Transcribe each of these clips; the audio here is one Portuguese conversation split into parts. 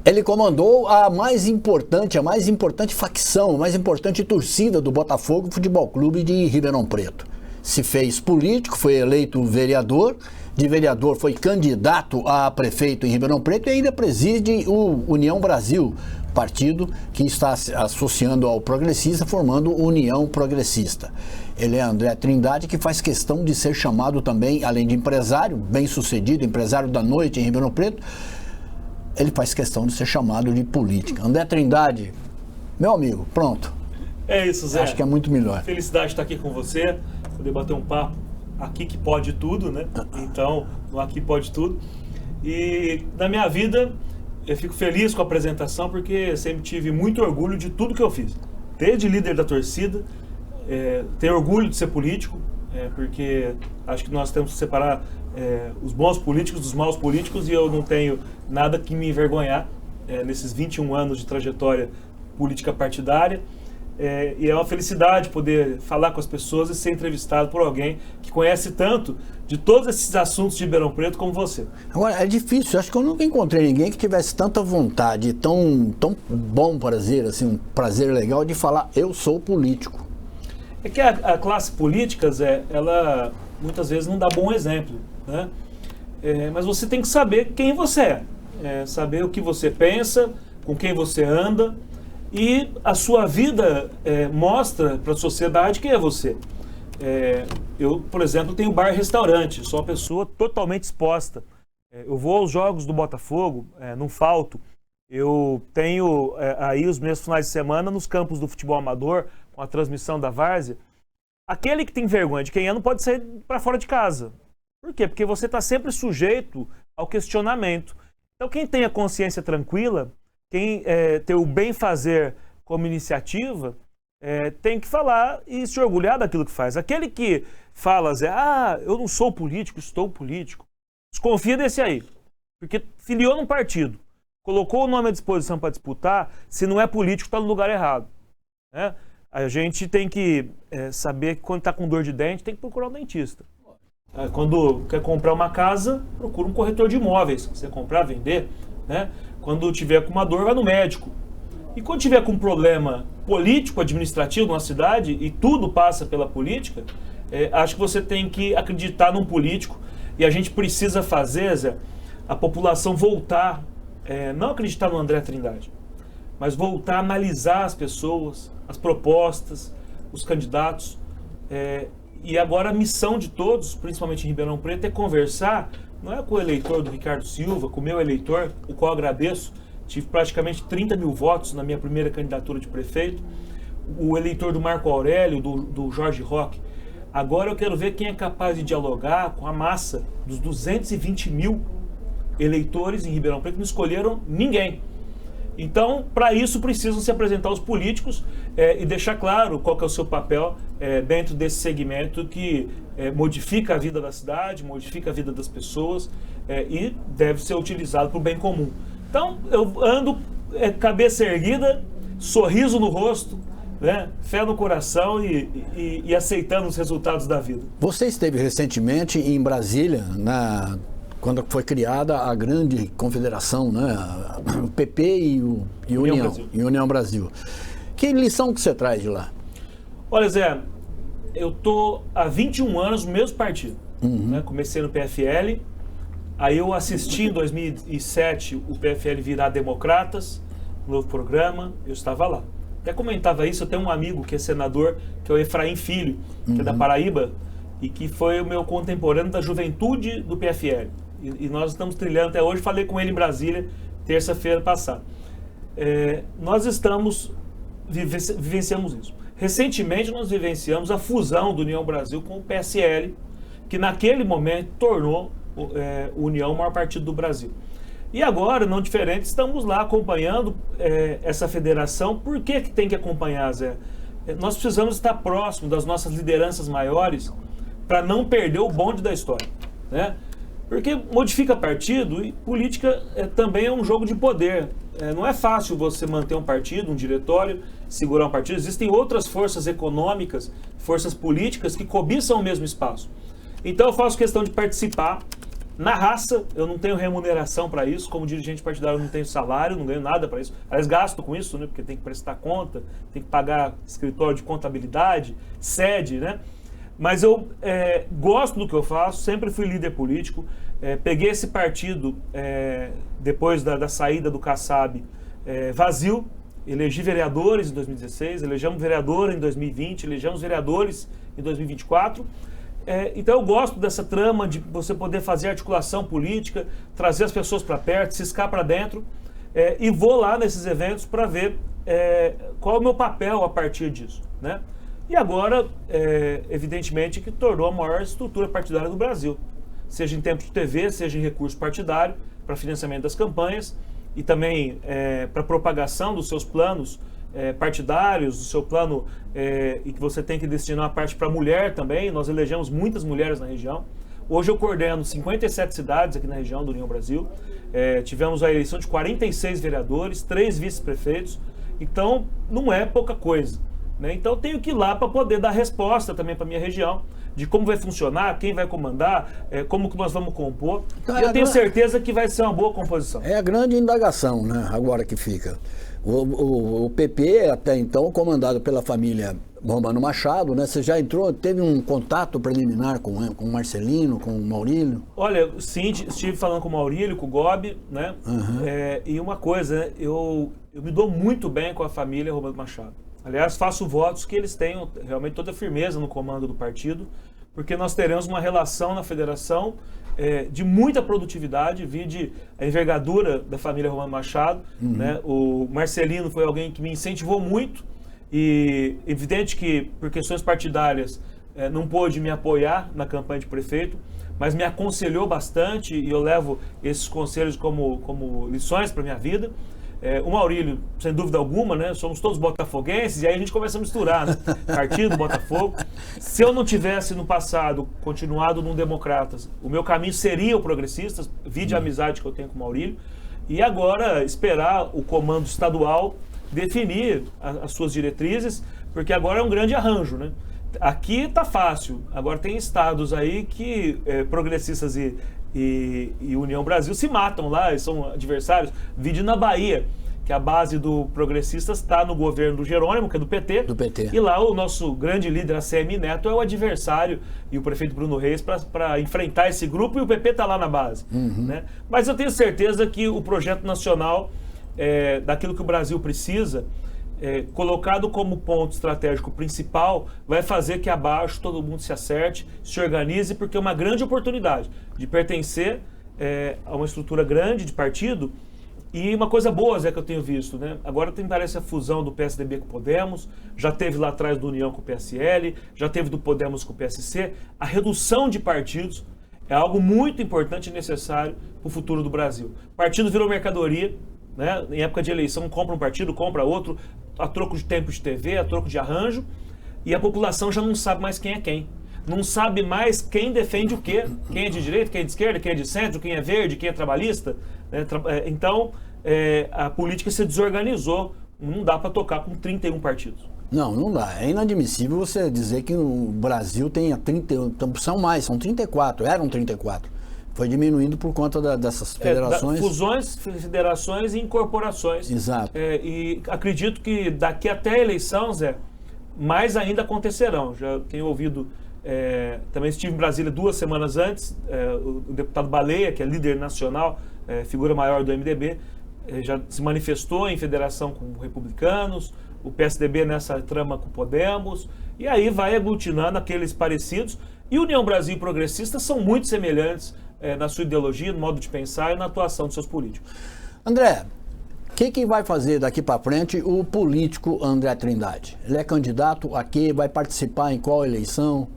Ele comandou a mais importante facção, a mais importante torcida do Botafogo Futebol Clube de Ribeirão Preto. Se fez político, foi eleito vereador, de vereador foi candidato a prefeito em Ribeirão Preto e ainda preside o União Brasil, partido que está se associando ao progressista, formando União Progressista. Ele é André Trindade, que faz questão de ser chamado também, além de empresário, bem-sucedido, empresário da noite em Ribeirão Preto, ele faz questão de ser chamado de política. André Trindade, meu amigo, pronto. É isso, Zé. Acho que é muito melhor. Felicidade estar aqui com você, poder bater um papo aqui que pode tudo, né? Então, no Aqui Pode Tudo. E na minha vida, eu fico feliz com a apresentação, porque eu sempre tive muito orgulho de tudo que eu fiz. Desde líder da torcida, ter orgulho de ser político, porque acho que nós temos que separar os bons políticos dos maus políticos, e eu não tenho nada que me envergonhar nesses 21 anos de trajetória política partidária. E é uma felicidade poder falar com as pessoas e ser entrevistado por alguém que conhece tanto de todos esses assuntos de Ribeirão Preto como você. Agora, é difícil, acho que eu nunca encontrei ninguém que tivesse tanta vontade, tão bom prazer, assim, um prazer legal de falar, eu sou político. É que a classe política, Zé, ela muitas vezes não dá bom exemplo, né? Mas você tem que saber quem você é, saber o que você pensa, com quem você anda, e a sua vida mostra para a sociedade quem é você. Eu, por exemplo, tenho bar e restaurante, sou uma pessoa totalmente exposta. Eu vou aos jogos do Botafogo, não falto. Eu tenho aí os meus finais de semana nos campos do futebol amador, com a transmissão da Várzea. Aquele que tem vergonha de quem é não pode sair para fora de casa. Por quê? Porque você está sempre sujeito ao questionamento. Então, quem tem a consciência tranquila, quem tem o bem-fazer como iniciativa, tem que falar e se orgulhar daquilo que faz. Aquele que fala, Zé, eu não sou político, estou político, desconfia desse aí. Porque filiou num partido, colocou o nome à disposição para disputar, se não é político, está no lugar errado, né? A gente tem que saber que quando está com dor de dente, tem que procurar um dentista. Quando quer comprar uma casa, procura um corretor de imóveis. Você comprar, vender, né? Quando tiver com uma dor, vai no médico. E quando tiver com um problema político, administrativo numa cidade, e tudo passa pela política, acho que você tem que acreditar num político. E a gente precisa fazer, Zé, a população voltar, não acreditar no André Trindade, mas voltar a analisar as pessoas, as propostas, os candidatos. E agora a missão de todos, principalmente em Ribeirão Preto, é conversar, não é com o eleitor do Ricardo Silva, com o meu eleitor, o qual agradeço. Tive praticamente 30 mil votos na minha primeira candidatura de prefeito. O eleitor do Marco Aurélio, do Jorge Roque. Agora eu quero ver quem é capaz de dialogar com a massa dos 220 mil eleitores em Ribeirão Preto que não escolheram ninguém. Então, para isso, precisam se apresentar os políticos e deixar claro qual que é o seu papel dentro desse segmento que modifica a vida da cidade, modifica a vida das pessoas e deve ser utilizado para o bem comum. Então, eu ando cabeça erguida, sorriso no rosto, né? Fé no coração e aceitando os resultados da vida. Você esteve recentemente em Brasília, quando foi criada a grande confederação, né? O PP e União Brasil. Que lição que você traz de lá? Olha, Zé, eu estou há 21 anos no mesmo partido. Né? Comecei no PFL, aí eu assisti em 2007 o PFL virar Democratas, um novo programa, eu estava lá. Até comentava isso, eu tenho um amigo que é senador, que é o Efraim Filho, que é da Paraíba, e que foi o meu contemporâneo da juventude do PFL. E nós estamos trilhando até hoje, falei com ele em Brasília, terça-feira passada. Nós vivenciamos isso. Recentemente nós vivenciamos a fusão do União Brasil com o PSL, que naquele momento tornou o União o maior partido do Brasil. E agora, não diferente, estamos lá acompanhando essa federação. Por que tem que acompanhar, Zé? Nós precisamos estar próximo das nossas lideranças maiores para não perder o bonde da história, né? Porque modifica partido e política também é um jogo de poder. Não é fácil você manter um partido, um diretório, segurar um partido. Existem outras forças econômicas, forças políticas que cobiçam o mesmo espaço. Então eu faço questão de participar na raça. Eu não tenho remuneração para isso. Como dirigente partidário eu não tenho salário, não ganho nada para isso. Aliás, gasto com isso, né? Porque tem que prestar conta, tem que pagar escritório de contabilidade, sede, né? Mas eu gosto do que eu faço, sempre fui líder político. Peguei esse partido depois da saída do Kassab vazio, elegi vereadores em 2016, elegemos vereador em 2020, elegemos vereadores em 2024. Então eu gosto dessa trama de você poder fazer articulação política, trazer as pessoas para perto, ciscar para dentro, e vou lá nesses eventos para ver qual é o meu papel a partir disso, né? E agora, evidentemente, que tornou a maior estrutura partidária do Brasil. Seja em tempo de TV, seja em recurso partidário, para financiamento das campanhas e também para propagação dos seus planos partidários, do seu plano e que você tem que destinar uma parte para a mulher também. Nós elegemos muitas mulheres na região. Hoje eu coordeno 57 cidades aqui na região do União Brasil. Tivemos a eleição de 46 vereadores, 3 vice-prefeitos. Então, não é pouca coisa, né? Então eu tenho que ir lá para poder dar resposta também para a minha região, de como vai funcionar, quem vai comandar, como que nós vamos compor. Então, eu tenho certeza que vai ser uma boa composição. É a grande indagação, né? Agora que fica. O PP, até então, comandado pela família Romano Machado, né? Você já entrou, teve um contato preliminar com o Marcelino, com o Maurílio? Olha, sim, estive falando com o Maurílio, com o Gobi, né? Uhum. E uma coisa, né? Eu me dou muito bem com a família Romano Machado. Aliás, faço votos que eles tenham realmente toda a firmeza no comando do partido, porque nós teremos uma relação na federação de muita produtividade, vide a envergadura da família Romano Machado. Uhum. Né? O Marcelino foi alguém que me incentivou muito e evidente que por questões partidárias não pôde me apoiar na campanha de prefeito, mas me aconselhou bastante e eu levo esses conselhos como lições para a minha vida. O Maurílio, sem dúvida alguma, né? Somos todos botafoguenses e aí a gente começa a misturar, né? Partido, Botafogo. Se eu não tivesse no passado continuado num Democratas, o meu caminho seria o Progressistas, vide a amizade que eu tenho com o Maurílio, e agora esperar o comando estadual definir as suas diretrizes, porque agora é um grande arranjo, né? Aqui tá fácil, agora tem estados aí que Progressistas e União Brasil se matam lá, eles são adversários. Vídeo na Bahia, que a base do Progressistas está no governo do Jerônimo, que é do PT. Do PT. E lá o nosso grande líder, ACM Neto, é o adversário, e o prefeito Bruno Reis, para enfrentar esse grupo, e o PP está lá na base. Uhum. Né? Mas eu tenho certeza que o projeto nacional, daquilo que o Brasil precisa, colocado como ponto estratégico principal, vai fazer que abaixo todo mundo se acerte, se organize, porque é uma grande oportunidade de pertencer a uma estrutura grande de partido. E uma coisa boa, Zé, que eu tenho visto, né? Agora parece a fusão do PSDB com o Podemos, já teve lá atrás do União com o PSL, já teve do Podemos com o PSC. A redução de partidos é algo muito importante e necessário para o futuro do Brasil. Partido virou mercadoria, né? Em época de eleição, compra um partido, compra outro, a troco de tempo de TV, a troco de arranjo, e a população já não sabe mais quem é quem. Não sabe mais quem defende o quê, quem é de direita, quem é de esquerda, quem é de centro, quem é verde, quem é trabalhista. Então, a política se desorganizou, não dá para tocar com 31 partidos. Não dá. É inadmissível você dizer que o Brasil tenha 31, são mais, são 34, eram 34. Foi diminuindo por conta dessas federações. Fusões, federações e incorporações. Exato. E acredito que daqui até a eleição, Zé, mais ainda acontecerão. Já tenho ouvido, também estive em Brasília 2 semanas antes, o deputado Baleia, que é líder nacional, figura maior do MDB, já se manifestou em federação com republicanos, o PSDB nessa trama com o Podemos, e aí vai aglutinando aqueles parecidos. E União Brasil e Progressistas são muito semelhantes na sua ideologia, no modo de pensar e na atuação dos seus políticos. André, o que vai fazer daqui para frente o político André Trindade? Ele é candidato a quê? Vai participar em qual eleição?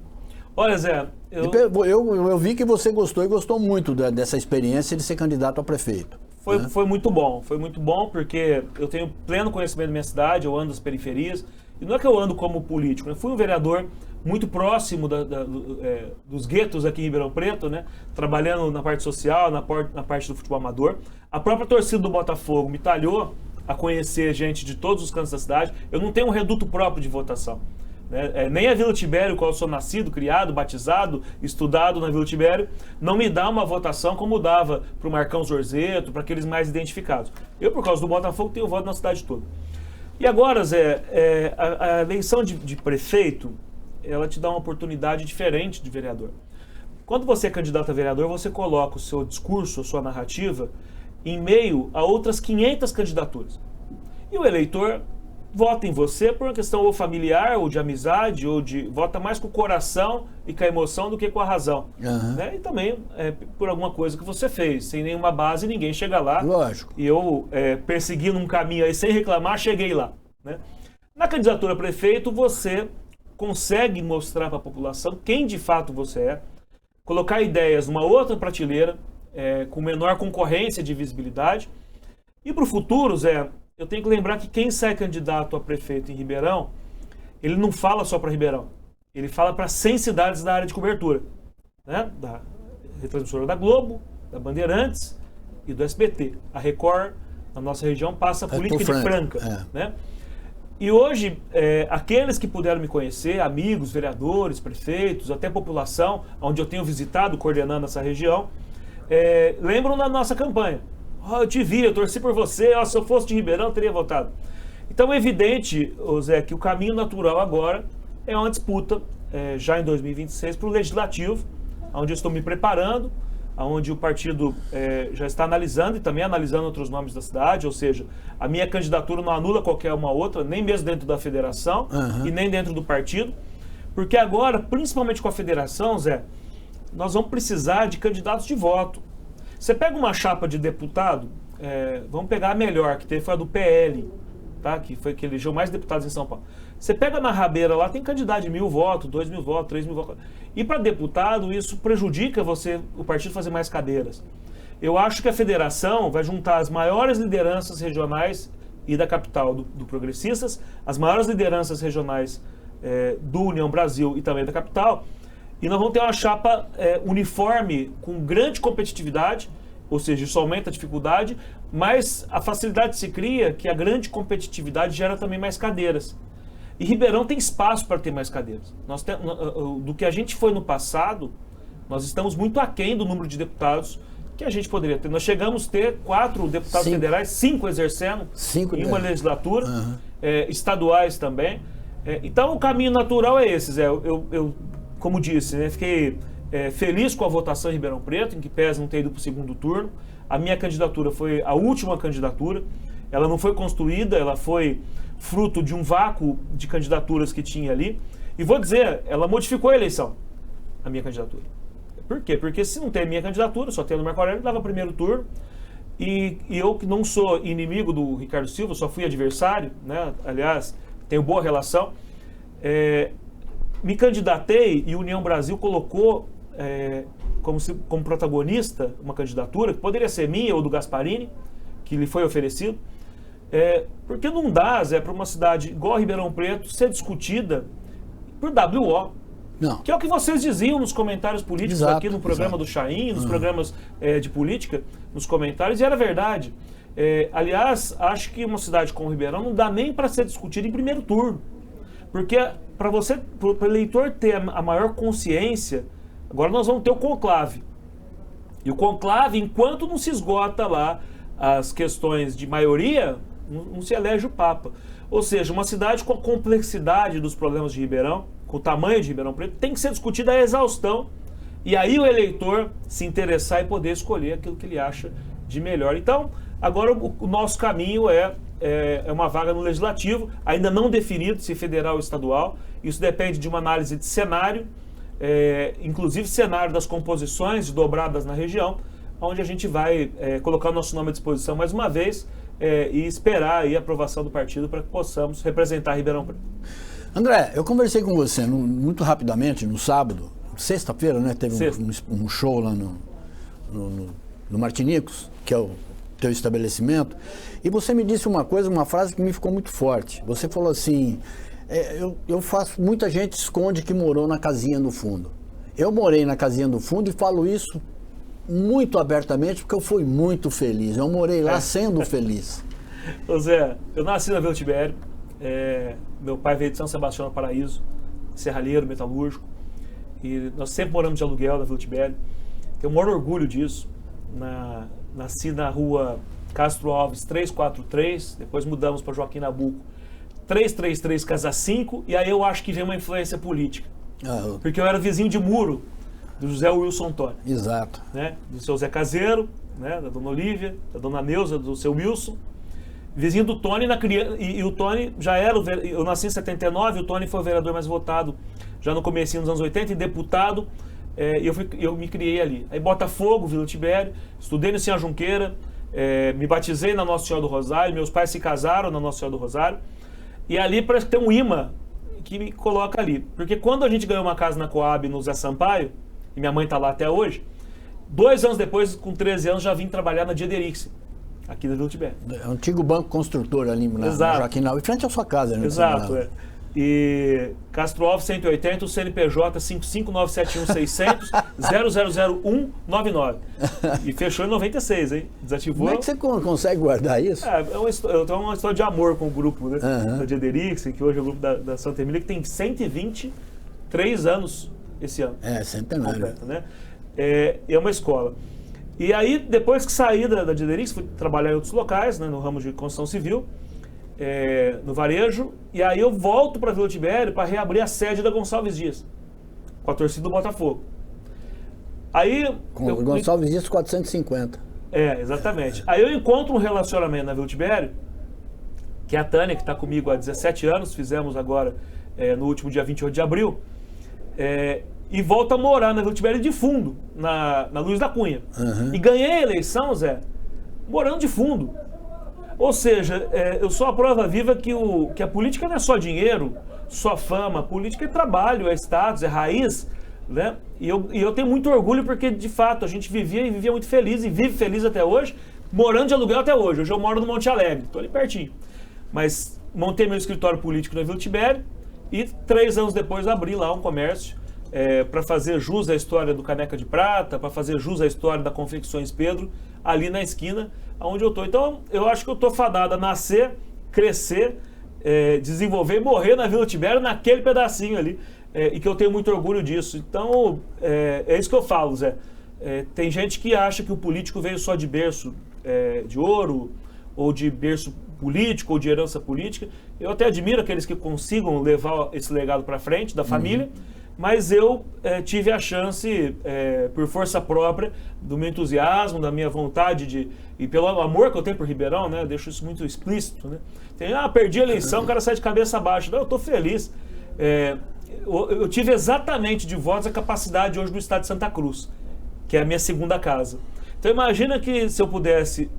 Olha, Zé, eu vi que você gostou e gostou muito dessa experiência de ser candidato a prefeito. Foi muito bom porque eu tenho pleno conhecimento da minha cidade, eu ando nas periferias E não é que eu ando como político, né? Fui um vereador muito próximo dos guetos aqui em Ribeirão Preto, né? Trabalhando na parte social, na parte do futebol amador. A própria torcida do Botafogo me talhou a conhecer gente de todos os cantos da cidade. Eu não tenho um reduto próprio de votação, né? Nem a Vila Tibério, qual eu sou nascido, criado, batizado, estudado na Vila Tibério, não me dá uma votação como dava para o Marcão Zorzeto, para aqueles mais identificados. Eu, por causa do Botafogo, tenho voto na cidade toda. E agora, Zé, a eleição de prefeito, ela te dá uma oportunidade diferente de vereador. Quando você é candidato a vereador, você coloca o seu discurso, a sua narrativa, em meio a outras 500 candidaturas. E o eleitor vota em você por uma questão ou familiar, ou de amizade, vota mais com o coração e com a emoção do que com a razão. Né? E também por alguma coisa que você fez. Sem nenhuma base, ninguém chega lá. Lógico. E eu, perseguindo um caminho aí sem reclamar, cheguei lá. Né? Na candidatura a prefeito, você consegue mostrar para a população quem de fato você é, colocar ideias numa outra prateleira, com menor concorrência de visibilidade. E para o futuro, Zé, eu tenho que lembrar que quem sai candidato a prefeito em Ribeirão, ele não fala só para Ribeirão, ele fala para 100 cidades da área de cobertura, né? Da retransmissora da Globo, da Bandeirantes e do SBT. A Record, na nossa região, passa a política de Franca. Né? E hoje, aqueles que puderam me conhecer, amigos, vereadores, prefeitos, até população, onde eu tenho visitado, coordenando essa região, lembram da nossa campanha. Eu te vi, eu torci por você, se eu fosse de Ribeirão, eu teria votado. Então é evidente, Zé, que o caminho natural agora é uma disputa, já em 2026, para o Legislativo, onde eu estou me preparando, onde o partido já está analisando e também analisando outros nomes da cidade, ou seja, a minha candidatura não anula qualquer uma outra, nem mesmo dentro da federação e nem dentro do partido, porque agora, principalmente com a federação, Zé, nós vamos precisar de candidatos de voto. Você pega uma chapa de deputado, vamos pegar a melhor, que teve, foi a do PL, tá? Que foi que elegeu mais deputados em São Paulo. Você pega na rabeira lá, tem candidato de 1.000 votos, 2.000 votos, 3.000 votos. E para deputado, isso prejudica o partido fazer mais cadeiras. Eu acho que a federação vai juntar as maiores lideranças regionais e da capital do Progressistas, as maiores lideranças regionais do União Brasil e também da capital, e nós vamos ter uma chapa uniforme, com grande competitividade, ou seja, isso aumenta a dificuldade, mas a facilidade se cria que a grande competitividade gera também mais cadeiras. E Ribeirão tem espaço para ter mais cadeiras. Do que a gente foi no passado, nós estamos muito aquém do número de deputados que a gente poderia ter. Nós chegamos a ter 4 deputados federais, 5 exercendo em uma legislatura, estaduais também. Então o caminho natural é esse, Zé. Eu como disse, né, fiquei feliz com a votação em Ribeirão Preto, em que pese não ter ido para o segundo turno. A minha candidatura foi a última candidatura. Ela não foi construída, ela foi fruto de um vácuo de candidaturas que tinha ali. E vou dizer, ela modificou a eleição, a minha candidatura. Por quê? Porque se não tem a minha candidatura, só tem a do Marco Aurélio, dava primeiro turno. E eu, que não sou inimigo do Ricardo Silva, só fui adversário, né? Aliás, tenho boa relação, me candidatei e União Brasil colocou como protagonista uma candidatura que poderia ser minha ou do Gasparini, que lhe foi oferecido. Porque não dá, Zé, para uma cidade igual a Ribeirão Preto ser discutida por WO. Não. Que é o que vocês diziam nos comentários políticos aqui no programa do Chaim, nos programas de política, nos comentários, e era verdade. Aliás, acho que uma cidade como Ribeirão não dá nem para ser discutida em primeiro turno. Porque para o eleitor ter a maior consciência, agora nós vamos ter o conclave. E o conclave, enquanto não se esgota lá as questões de maioria, não se elege o Papa. Ou seja, uma cidade com a complexidade dos problemas de Ribeirão, com o tamanho de Ribeirão Preto, tem que ser discutida a exaustão. E aí o eleitor se interessar e poder escolher aquilo que ele acha de melhor. Então, agora o nosso caminho é uma vaga no Legislativo, ainda não definido se federal ou estadual. Isso depende de uma análise de cenário, inclusive cenário das composições dobradas na região, onde a gente vai colocar o nosso nome à disposição mais uma vez e esperar aí a aprovação do partido para que possamos representar Ribeirão Preto. André, eu conversei com você muito rapidamente no sábado, sexta-feira, né? Teve um show lá no Martinicos, que é o teu estabelecimento, e você me disse uma frase que me ficou muito forte. Você falou assim, Muita gente esconde que morou na casinha do fundo. Eu morei na casinha do fundo e falo isso muito abertamente porque eu fui muito feliz. Eu morei lá sendo feliz. Ô Zé, eu nasci na Vila Tibério. Meu pai veio de São Sebastião do Paraíso, serralheiro, metalúrgico. E nós sempre moramos de aluguel na Vila Tibério. Tenho o maior orgulho disso. Nasci na rua Castro Alves 343, depois mudamos para Joaquim Nabuco 333, Casa 5, e aí eu acho que veio uma influência política. Porque eu era vizinho de muro do José Wilson Antônio. Exato. Né? Do seu Zé Caseiro, né? Da dona Olívia, da dona Neuza, do seu Wilson. Vizinho do Tony, e o Tony já era, eu nasci em 79, o Tony foi o vereador mais votado já no comecinho dos anos 80, e deputado, e eu me criei ali. Aí Botafogo, Vila Tibério, estudei no Sinha Junqueira, me batizei na Nossa Senhora do Rosário, meus pais se casaram na Nossa Senhora do Rosário, e ali parece que tem um imã que me coloca ali. Porque quando a gente ganhou uma casa na Coab, no Zé Sampaio, e minha mãe está lá até hoje, 2 anos depois, com 13 anos, já vim trabalhar na Diederix, aqui da Vila Tibério. Antigo banco construtor ali na Joaquim Nabuco, em frente à sua casa. Né? Exato, E Castro Alves 180, o CNPJ 5597160000199. E fechou em 96, hein? Desativou. Como é que você consegue guardar isso? Eu tenho uma história de amor com o grupo, né? Da Diederix, que hoje é o grupo da Santa Emília, que tem 123 anos esse ano. Centenário. Completo, né? É uma escola. E aí, depois que saí da Diederix, fui trabalhar em outros locais, né, no ramo de construção civil, no varejo, e aí eu volto para Vila Tibério para reabrir a sede da Gonçalves Dias, com a torcida do Botafogo. Aí... Com o Gonçalves Dias 450. Exatamente. Aí eu encontro um relacionamento na Vila Tibério, que é a Tânia, que está comigo há 17 anos, fizemos agora no último dia 28 de abril, e volto a morar na Vila Tibério de fundo, na Luiz da Cunha. E ganhei a eleição, Zé, morando de fundo. Ou seja, eu sou a prova viva que a política não é só dinheiro, só fama. A política é trabalho, é status, é raiz, né? E eu tenho muito orgulho porque, de fato, a gente vivia muito feliz e vive feliz até hoje, morando de aluguel até hoje. Hoje eu moro no Monte Alegre, estou ali pertinho. Mas montei meu escritório político na Vila Tibério e 3 anos depois abri lá um comércio para fazer jus à história do Caneca de Prata, para fazer jus à história da Confecções Pedro, ali na esquina onde eu estou. Então, eu acho que eu estou fadado a nascer, crescer, desenvolver e morrer na Vila Tibério, naquele pedacinho ali, e que eu tenho muito orgulho disso. Então, é isso que eu falo, Zé. Tem gente que acha que o político veio só de berço de ouro, ou de berço político, ou de herança política. Eu até admiro aqueles que consigam levar esse legado para frente, da família, mas eu tive a chance, por força própria, do meu entusiasmo, da minha vontade e pelo amor que eu tenho por Ribeirão, né? Eu deixo isso muito explícito, né? Perdi a eleição, o cara sai de cabeça baixa. Não, eu estou feliz. Eu tive exatamente de votos a capacidade hoje do estado de Santa Cruz, que é a minha segunda casa. Então imagina que se eu pudesse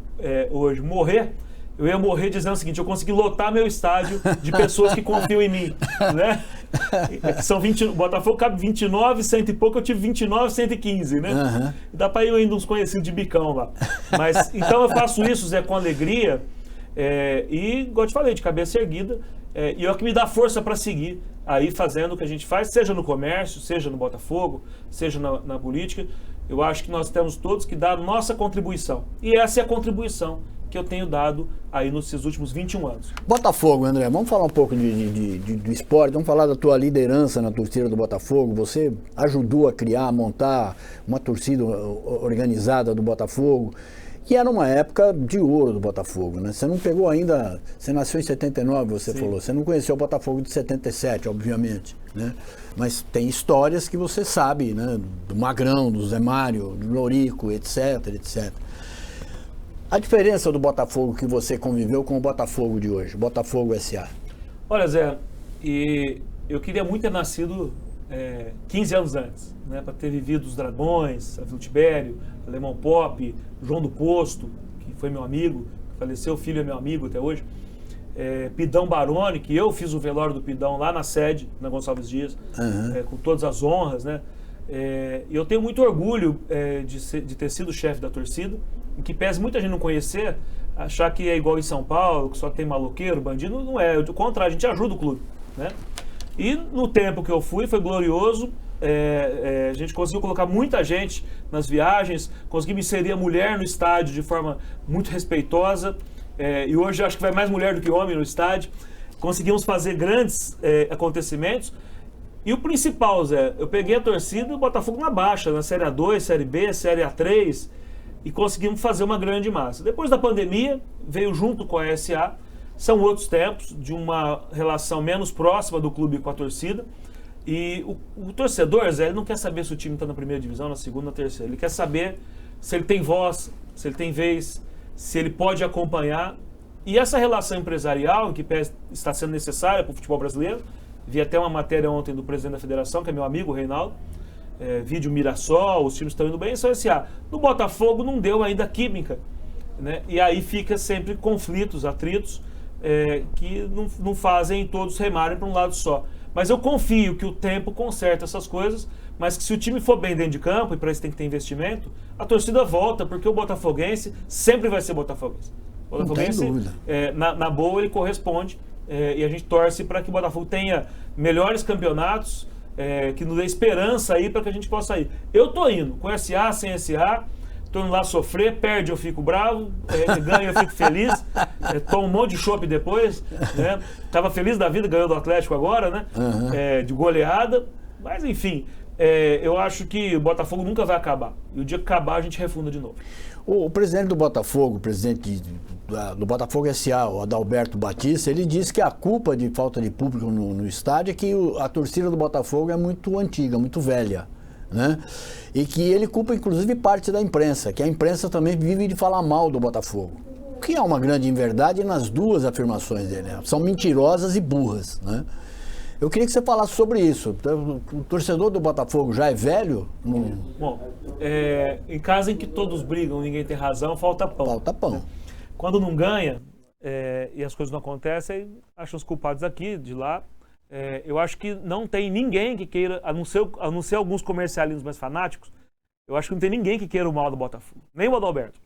hoje morrer, eu ia morrer dizendo o seguinte: eu consegui lotar meu estádio de pessoas que confiam em mim, né? São 20, o Botafogo cabe 29, 100 e pouco, eu tive 29, 115, né? Dá para ir ainda uns conhecidos de bicão lá. Mas, então eu faço isso, Zé, com alegria, e, igual eu te falei, de cabeça erguida, e é o que me dá força para seguir aí fazendo o que a gente faz, seja no comércio, seja no Botafogo, seja na política. Eu acho que nós temos todos que dar a nossa contribuição. E essa é a contribuição que eu tenho dado aí nesses últimos 21 anos. Botafogo, André, vamos falar um pouco do esporte, vamos falar da tua liderança na torcida do Botafogo. Você ajudou a criar, a montar uma torcida organizada do Botafogo, que era uma época de ouro do Botafogo, né? Você não pegou ainda, você nasceu em 79, você falou, você não conheceu o Botafogo de 77, obviamente, né? Mas tem histórias que você sabe, né? Do Magrão, do Zé Mário, do Lorico, etc, etc. A diferença do Botafogo que você conviveu com o Botafogo de hoje, Botafogo SA? Olha, Zé, eu queria muito ter nascido 15 anos antes, né, para ter vivido os Dragões, a Vila Tibério, Alemão Pop, João do Posto, que foi meu amigo, faleceu, o filho é meu amigo até hoje, Pidão Baroni, que eu fiz o velório do Pidão lá na sede, na Gonçalves Dias, com todas as honras, né? E eu tenho muito orgulho de ter sido chefe da torcida, em que pese muita gente não conhecer, achar que é igual em São Paulo, que só tem maloqueiro, bandido. Não é, ao contrário, a gente ajuda o clube. né? E no tempo que eu fui, foi glorioso. A gente conseguiu colocar muita gente nas viagens, conseguimos inserir a mulher no estádio de forma muito respeitosa. E hoje acho que vai mais mulher do que homem no estádio. Conseguimos fazer grandes acontecimentos. E o principal, Zé, eu peguei a torcida do Botafogo na baixa, na Série A2, Série B, Série A3, e conseguimos fazer uma grande massa. Depois da pandemia, veio junto com a SA, são outros tempos, de uma relação menos próxima do clube com a torcida. E o torcedor, Zé, ele não quer saber se o time está na primeira divisão, na segunda, na terceira. Ele quer saber se ele tem voz, se ele tem vez, se ele pode acompanhar. E essa relação empresarial, que está sendo necessária para o futebol brasileiro, vi até uma matéria ontem do presidente da federação, que é meu amigo, o Reinaldo, vídeo Mirassol, os times estão indo bem, só SA. No Botafogo não deu ainda química, né? E aí fica sempre conflitos, atritos, que não fazem todos remarem para um lado só. Mas eu confio que o tempo conserta essas coisas, mas que se o time for bem dentro de campo, e para isso tem que ter investimento, a torcida volta, porque o botafoguense sempre vai ser botafoguense. O botafoguense, na boa, ele corresponde, e a gente torce para que o Botafogo tenha melhores campeonatos, que nos dê esperança aí para que a gente possa ir. Eu tô indo, com SA, sem SA, tô indo lá sofrer, perde eu fico bravo, ganha eu fico feliz, tomo um monte de chopp depois, né? Tava feliz da vida, ganhou do Atlético agora, né? De goleada, mas enfim, eu acho que o Botafogo nunca vai acabar, e o dia que acabar a gente refunda de novo. O presidente do Botafogo, o presidente do Botafogo S.A., o Adalberto Batista, ele disse que a culpa de falta de público no estádio é que a torcida do Botafogo é muito antiga, muito velha, né? E que ele culpa inclusive parte da imprensa, que a imprensa também vive de falar mal do Botafogo. O que é uma grande inverdade nas duas afirmações dele, né? São mentirosas e burras, né? Eu queria que você falasse sobre isso. O torcedor do Botafogo já é velho? Bom, em casa em que todos brigam, ninguém tem razão, falta pão. Falta pão. Quando não ganha e as coisas não acontecem, acham os culpados aqui, de lá. Eu acho que não tem ninguém que queira, a não ser alguns comercialistas mais fanáticos, eu acho que não tem ninguém que queira o mal do Botafogo. Nem o Adalberto.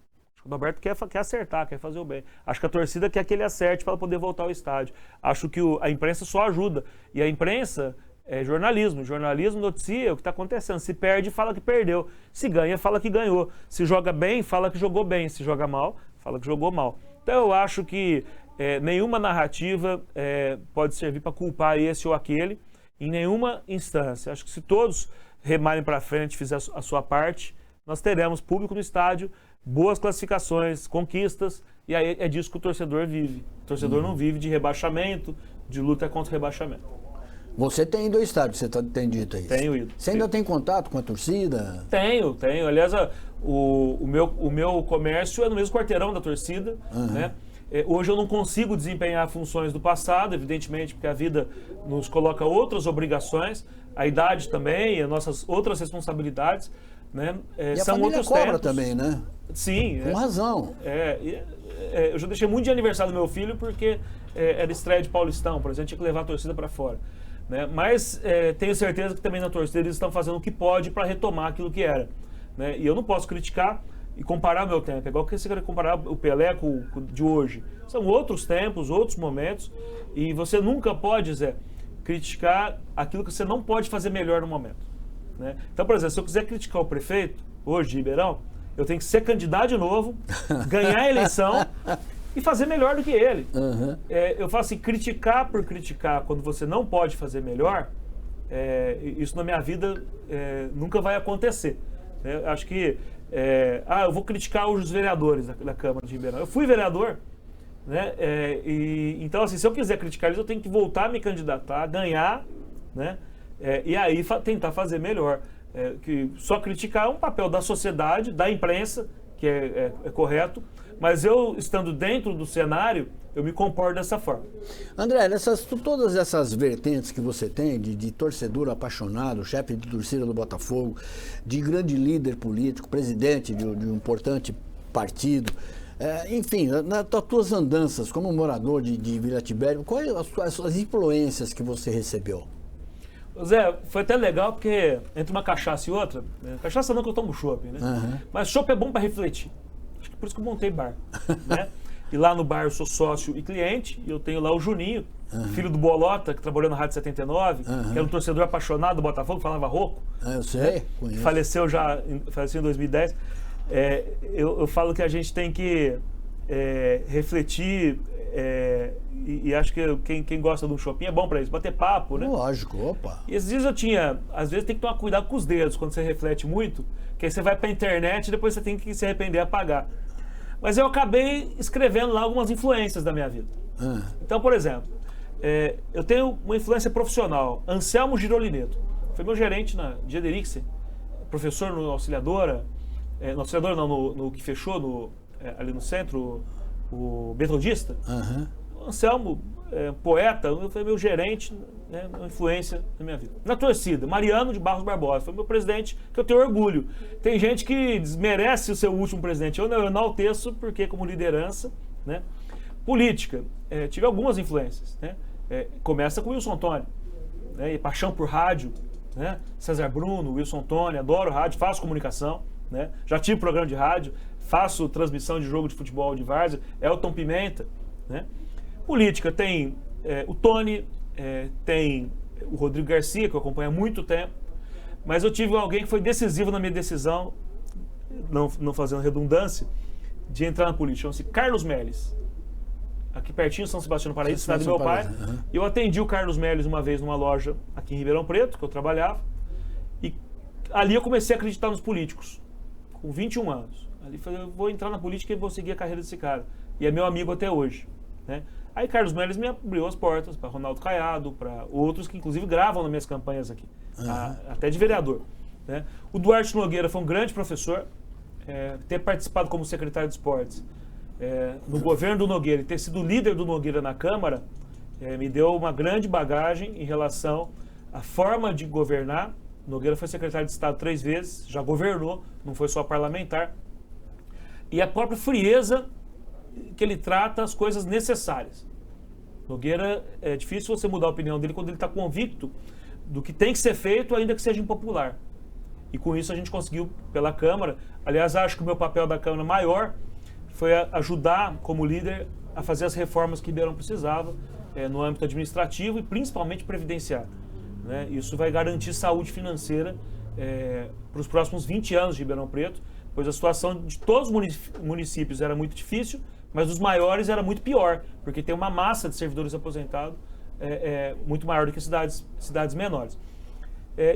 O Adalberto quer acertar, quer fazer o bem. Acho que a torcida quer que ele acerte para poder voltar ao estádio. Acho que a imprensa só ajuda. E a imprensa é jornalismo. Jornalismo noticia o que está acontecendo. Se perde, fala que perdeu. Se ganha, fala que ganhou. Se joga bem, fala que jogou bem. Se joga mal, fala que jogou mal. Então eu acho que nenhuma narrativa pode servir para culpar esse ou aquele em nenhuma instância. Acho que se todos remarem para frente, fizer a sua parte, nós teremos público no estádio, boas classificações, conquistas, e aí é disso que o torcedor vive. O torcedor não vive de rebaixamento, de luta contra o rebaixamento. Você tem ido ao estádio, você tem dito isso? Tenho ido. Você ainda tem contato com a torcida? Tenho. Aliás, o meu comércio é no mesmo quarteirão da torcida, né? Hoje eu não consigo desempenhar funções do passado, evidentemente, porque a vida nos coloca outras obrigações, a idade também, as nossas outras responsabilidades, né? E são a família outros cobra tempos também, né? Sim. Com razão. Eu já deixei muito de aniversário do meu filho porque era estreia de Paulistão, por exemplo, tinha que levar a torcida para fora, né? Mas tenho certeza que também na torcida eles estão fazendo o que pode para retomar aquilo que era, né? E eu não posso criticar e comparar meu tempo. É igual que você quer comparar o Pelé com de hoje. São outros tempos, outros momentos, e você nunca pode, Zé, criticar aquilo que você não pode fazer melhor no momento, né? Então, por exemplo, se eu quiser criticar o prefeito, hoje de Ribeirão, eu tenho que ser candidato de novo, ganhar a eleição e fazer melhor do que ele. Eu falo assim, criticar por criticar quando você não pode fazer melhor, isso na minha vida nunca vai acontecer. Eu acho que eu vou criticar os vereadores da Câmara de Ribeirão. Eu fui vereador, né? Então, assim, se eu quiser criticar eles, eu tenho que voltar a me candidatar, ganhar, né? E aí tentar fazer melhor. Que só criticar é um papel da sociedade, da imprensa, que é correto, mas eu, estando dentro do cenário, eu me comporto dessa forma. André, todas essas vertentes que você tem, de torcedor apaixonado, chefe de torcida do Botafogo, de grande líder político, presidente de um importante partido, enfim, nas tuas andanças como morador de Vila Tibério, quais as influências que você recebeu? Zé, foi até legal porque entre uma cachaça e outra, cachaça não que eu tomo chopp, né? Mas chopp é bom para refletir. Acho que por isso que eu montei bar, né? E lá no bar eu sou sócio e cliente, e eu tenho lá o Juninho, filho do Bolota, que trabalhou na Rádio 79, que era um torcedor apaixonado do Botafogo, falava rouco. Eu sei, conheço. Faleceu em 2010. Eu falo que a gente tem que refletir, e acho que quem gosta de um shopping é bom para isso, bater papo, né? Lógico, opa. E esses dias às vezes tem que tomar cuidado com os dedos quando você reflete muito, que aí você vai para a internet e depois você tem que se arrepender e apagar. Mas eu acabei escrevendo lá algumas influências da minha vida. Então, por exemplo, eu tenho uma influência profissional, Anselmo Girolineto. Foi meu gerente na Diederiksen, professor no Auxiliadora, no Auxiliadora não, no que fechou ali no centro, o Metodista. O Anselmo, poeta, foi meu gerente, né, uma influência na minha vida. Na torcida, Mariano de Barros Barbosa, foi meu presidente, que eu tenho orgulho. Tem gente que desmerece o seu último presidente, eu enalteço porque como liderança, né? Política, tive algumas influências, né? Começa com o Wilson Tônio, né? E paixão por rádio, né? César Bruno, Wilson Tônio, adoro rádio, faço comunicação, né? Já tive programa de rádio, faço transmissão de jogo de futebol de várzea, Elton Pimenta, né? Política tem o Tony, tem o Rodrigo Garcia, que eu acompanho há muito tempo, mas eu tive alguém que foi decisivo na minha decisão, não fazendo redundância, de entrar na política, chama-se Carlos Melles. Aqui pertinho, São Sebastião do Paraíso, cidade do meu pai. Eu atendi o Carlos Melles uma vez numa loja aqui em Ribeirão Preto, que eu trabalhava, e ali eu comecei a acreditar nos políticos, com 21 anos. Ali falei, eu vou entrar na política e vou seguir a carreira desse cara. E é meu amigo até hoje, né? Aí Carlos Melles me abriu as portas para Ronaldo Caiado, para outros que inclusive gravam nas minhas campanhas aqui, até de vereador, né? O Duarte Nogueira foi um grande professor, ter participado como secretário de esportes no governo do Nogueira e ter sido líder do Nogueira na Câmara, me deu uma grande bagagem em relação à forma de governar. Nogueira foi secretário de Estado 3 vezes, já governou, não foi só parlamentar. E a própria frieza que ele trata as coisas necessárias. Nogueira, é difícil você mudar a opinião dele quando ele está convicto do que tem que ser feito, ainda que seja impopular. E com isso a gente conseguiu pela Câmara. Aliás, acho que o meu papel da Câmara maior foi ajudar, como líder, a fazer as reformas que Ribeirão precisava no âmbito administrativo e principalmente previdenciário, né? Isso vai garantir saúde financeira para os próximos 20 anos de Ribeirão Preto, pois a situação de todos os municípios era muito difícil, mas dos maiores era muito pior, porque tem uma massa de servidores aposentados muito maior do que cidades menores.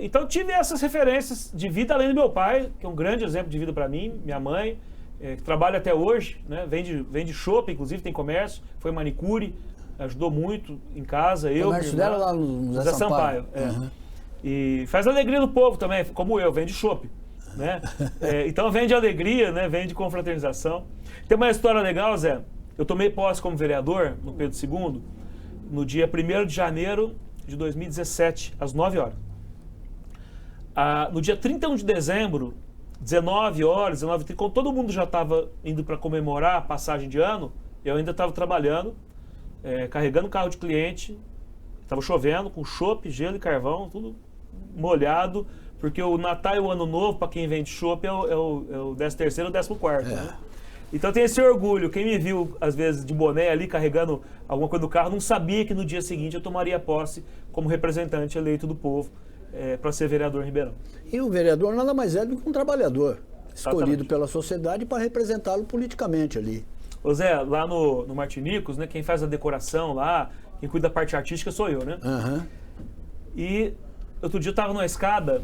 Então tive essas referências de vida além do meu pai, que é um grande exemplo de vida para mim, minha mãe, que trabalha até hoje, né? Vende chopp, inclusive tem comércio, foi manicure, ajudou muito em casa. O comércio dela lá no Zé Sampaio. E faz alegria do povo também, como eu, vende chopp, né? Então vende alegria, né? Vende confraternização. Tem uma história legal, Zé. Eu tomei posse como vereador no Pedro II no dia 1º de janeiro de 2017, às 9 horas. No dia 31 de dezembro, 19 horas, 19h30, quando todo mundo já estava indo para comemorar a passagem de ano, eu ainda estava trabalhando, carregando o carro de cliente, estava chovendo, com chopp, gelo e carvão, tudo molhado, porque o Natal e o Ano Novo, para quem vende chopp, é o 13º ou 14º, né? Então tem esse orgulho. Quem me viu, às vezes, de boné ali, carregando alguma coisa do carro, não sabia que no dia seguinte eu tomaria posse como representante eleito do povo para ser vereador em Ribeirão. E o vereador nada mais é do que um trabalhador, escolhido Exatamente pela sociedade para representá-lo politicamente ali. Ô Zé, lá no Martinicos, né, quem faz a decoração lá, quem cuida da parte artística sou eu, né? E outro dia eu estava numa escada,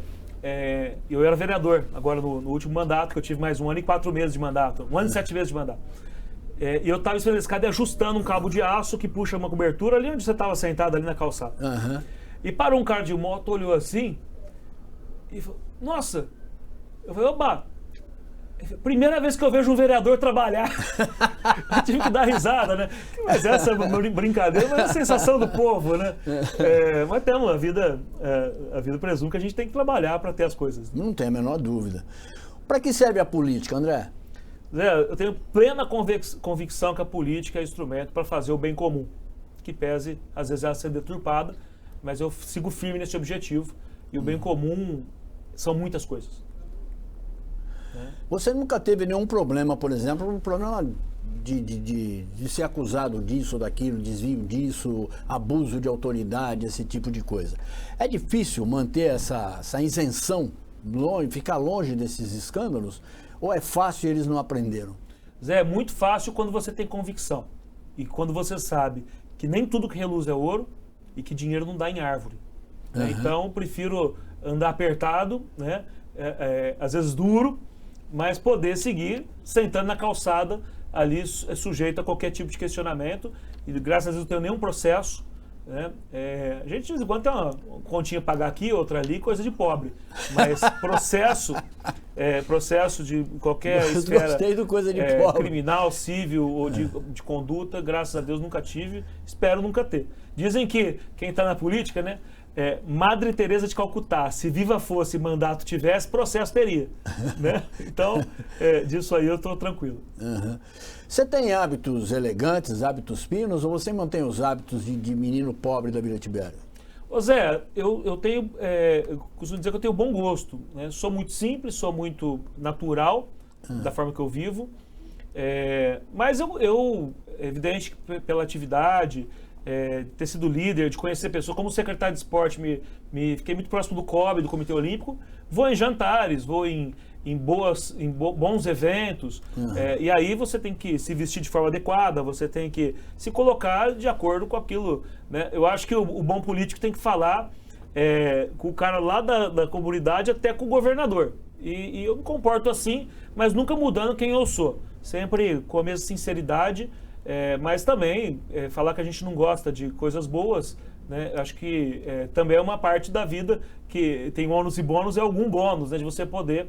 eu era vereador, agora no último mandato, que eu tive mais 1 ano e 4 meses de mandato, 1 ano e 7 meses de mandato. E eu estava esperando a escada e ajustando um cabo de aço que puxa uma cobertura ali onde você estava sentado, ali na calçada. E parou um cara de moto, olhou assim e falou, nossa! Eu falei, opa! Primeira vez que eu vejo um vereador trabalhar. Eu tive que dar risada, né? Mas essa é uma brincadeira, mas é a sensação do povo, né? Mas temos, a vida presume que a gente tem que trabalhar para ter as coisas. Não tem a menor dúvida. Para que serve a política, André? Zé, eu tenho plena convicção que a política é instrumento para fazer o bem comum, que pese, às vezes, ela ser deturpada, mas eu sigo firme nesse objetivo. E o bem comum são muitas coisas. Você nunca teve nenhum problema, por exemplo, um problema de ser acusado disso ou daquilo, desvio disso, abuso de autoridade, esse tipo de coisa. É difícil manter essa isenção, ficar longe desses escândalos, ou é fácil e eles não aprenderam? Zé, é muito fácil quando você tem convicção e quando você sabe que nem tudo que reluz é ouro e que dinheiro não dá em árvore. Né? Então, prefiro andar apertado, né? Às vezes duro, mas poder seguir sentando na calçada ali sujeito a qualquer tipo de questionamento. E graças a Deus não tenho nenhum processo. Né? A gente de vez em quando tem uma continha a pagar aqui, outra ali, coisa de pobre. Mas processo de qualquer esfera, gostei do coisa de pobre, criminal, civil ou de conduta, graças a Deus nunca tive, espero nunca ter. Dizem que quem está na política, né? Madre Teresa de Calcutá, se viva fosse e mandato tivesse, processo teria. Né? Então, disso aí eu estou tranquilo. Você tem hábitos elegantes, hábitos finos, ou você mantém os hábitos de menino pobre da Vila Tibério? Ô Zé, eu tenho, eu costumo dizer que eu tenho bom gosto. Né? Sou muito simples, sou muito natural da forma que eu vivo. Mas eu evidente que pela atividade, ter sido líder, de conhecer pessoas, como secretário de esporte, fiquei muito próximo do COB, do Comitê Olímpico, vou em jantares, vou em bons eventos, e aí você tem que se vestir de forma adequada, você tem que se colocar de acordo com aquilo. Né? Eu acho que o bom político tem que falar com o cara lá da comunidade até com o governador. E eu me comporto assim, mas nunca mudando quem eu sou. Sempre com a mesma sinceridade, mas também falar que a gente não gosta de coisas boas, né? Acho que também é uma parte da vida que tem ônus e bônus, algum bônus, né? De você poder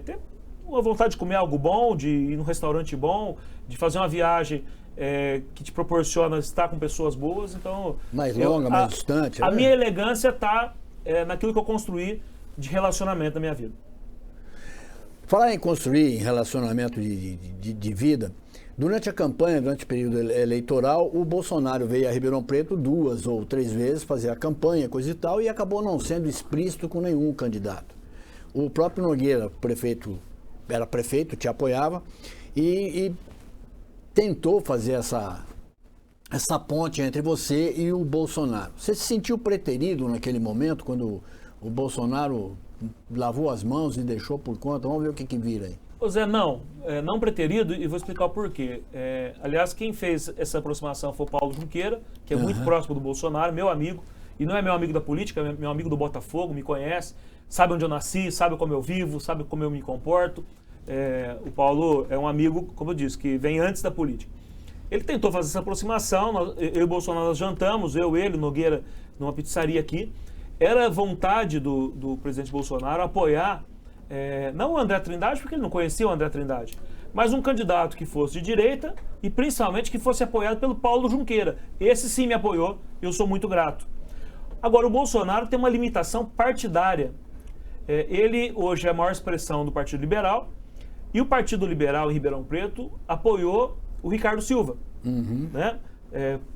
ter uma vontade de comer algo bom, de ir num restaurante bom, de fazer uma viagem que te proporciona estar com pessoas boas. Então, mais longa, mais distante. A minha elegância está naquilo que eu construí de relacionamento na minha vida. Falar em construir relacionamento de vida, durante a campanha, durante o período eleitoral, o Bolsonaro veio a Ribeirão Preto 2 ou 3 vezes fazer a campanha, coisa e tal, e acabou não sendo explícito com nenhum candidato. O próprio Nogueira, era prefeito, te apoiava e tentou fazer essa ponte entre você e o Bolsonaro. Você se sentiu preterido naquele momento, quando o Bolsonaro lavou as mãos e deixou por conta? Vamos ver o que vira aí. Ô Zé, não preterido, e vou explicar o porquê. Aliás, quem fez essa aproximação foi o Paulo Junqueira, que é muito próximo do Bolsonaro, meu amigo, e não é meu amigo da política, é meu amigo do Botafogo, me conhece, sabe onde eu nasci, sabe como eu vivo, sabe como eu me comporto. O Paulo é um amigo, como eu disse, que vem antes da política. Ele tentou fazer essa aproximação, eu e o Bolsonaro nós jantamos, ele, Nogueira, numa pizzaria aqui. Era vontade do presidente Bolsonaro apoiar, não o André Trindade, porque ele não conhecia o André Trindade, mas um candidato que fosse de direita e principalmente que fosse apoiado pelo Paulo Junqueira. Esse sim me apoiou, eu sou muito grato. Agora, o Bolsonaro tem uma limitação partidária. Ele hoje é a maior expressão do Partido Liberal, e o Partido Liberal em Ribeirão Preto apoiou o Ricardo Silva, né?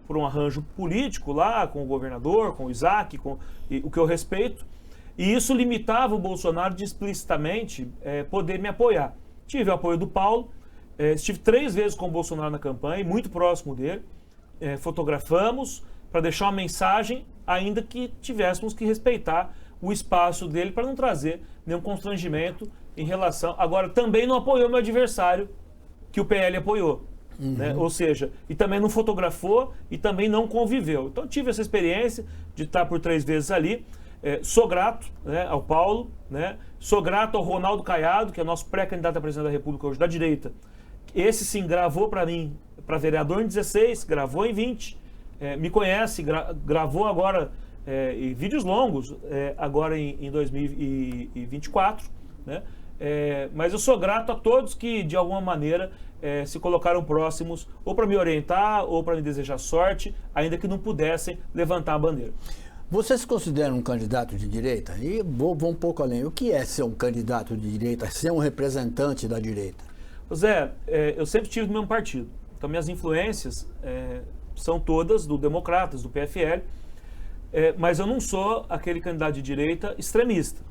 Por um arranjo político lá, com o governador, com o Isaac, o que eu respeito, e isso limitava o Bolsonaro de explicitamente poder me apoiar. Tive o apoio do Paulo, estive 3 vezes com o Bolsonaro na campanha, muito próximo dele, fotografamos para deixar uma mensagem, ainda que tivéssemos que respeitar o espaço dele para não trazer nenhum constrangimento em relação... Agora, também não apoiou meu adversário, que o PL apoiou. Né? Ou seja, e também não fotografou e também não conviveu. Então tive essa experiência de estar por 3 vezes ali. Sou grato, né, ao Paulo, né? Sou grato ao Ronaldo Caiado, que é nosso pré-candidato a presidente da República hoje da direita. Esse sim gravou para mim, para vereador em 16, gravou em 20, me conhece, gravou agora em vídeos longos, agora em 2024, né? Mas eu sou grato a todos que de alguma maneira se colocaram próximos ou para me orientar ou para me desejar sorte, ainda que não pudessem levantar a bandeira. Você se considera um candidato de direita? E vou um pouco além. O que é ser um candidato de direita, ser um representante da direita? Zé, eu sempre tive do mesmo partido. Então minhas influências são todas do Democratas, do PFL, mas eu não sou aquele candidato de direita extremista.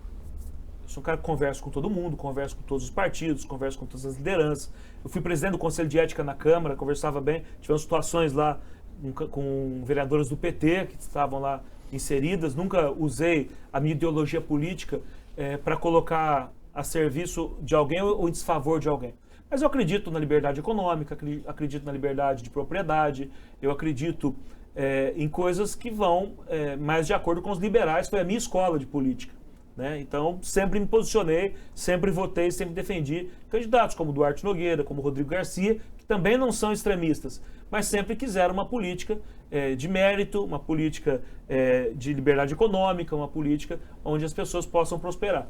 sou um cara que conversa com todo mundo, converso com todos os partidos, converso com todas as lideranças. Eu fui presidente do Conselho de Ética na Câmara, conversava bem. Tivemos situações lá com vereadoras do PT que estavam lá inseridas. Nunca usei a minha ideologia política para colocar a serviço de alguém ou em desfavor de alguém. Mas eu acredito na liberdade econômica, acredito na liberdade de propriedade, eu acredito em coisas que vão mais de acordo com os liberais. Foi a minha escola de política, né? Então, sempre me posicionei, sempre votei, sempre defendi candidatos como Duarte Nogueira, como Rodrigo Garcia, que também não são extremistas, mas sempre quiseram uma política de mérito, uma política de liberdade econômica, uma política onde as pessoas possam prosperar.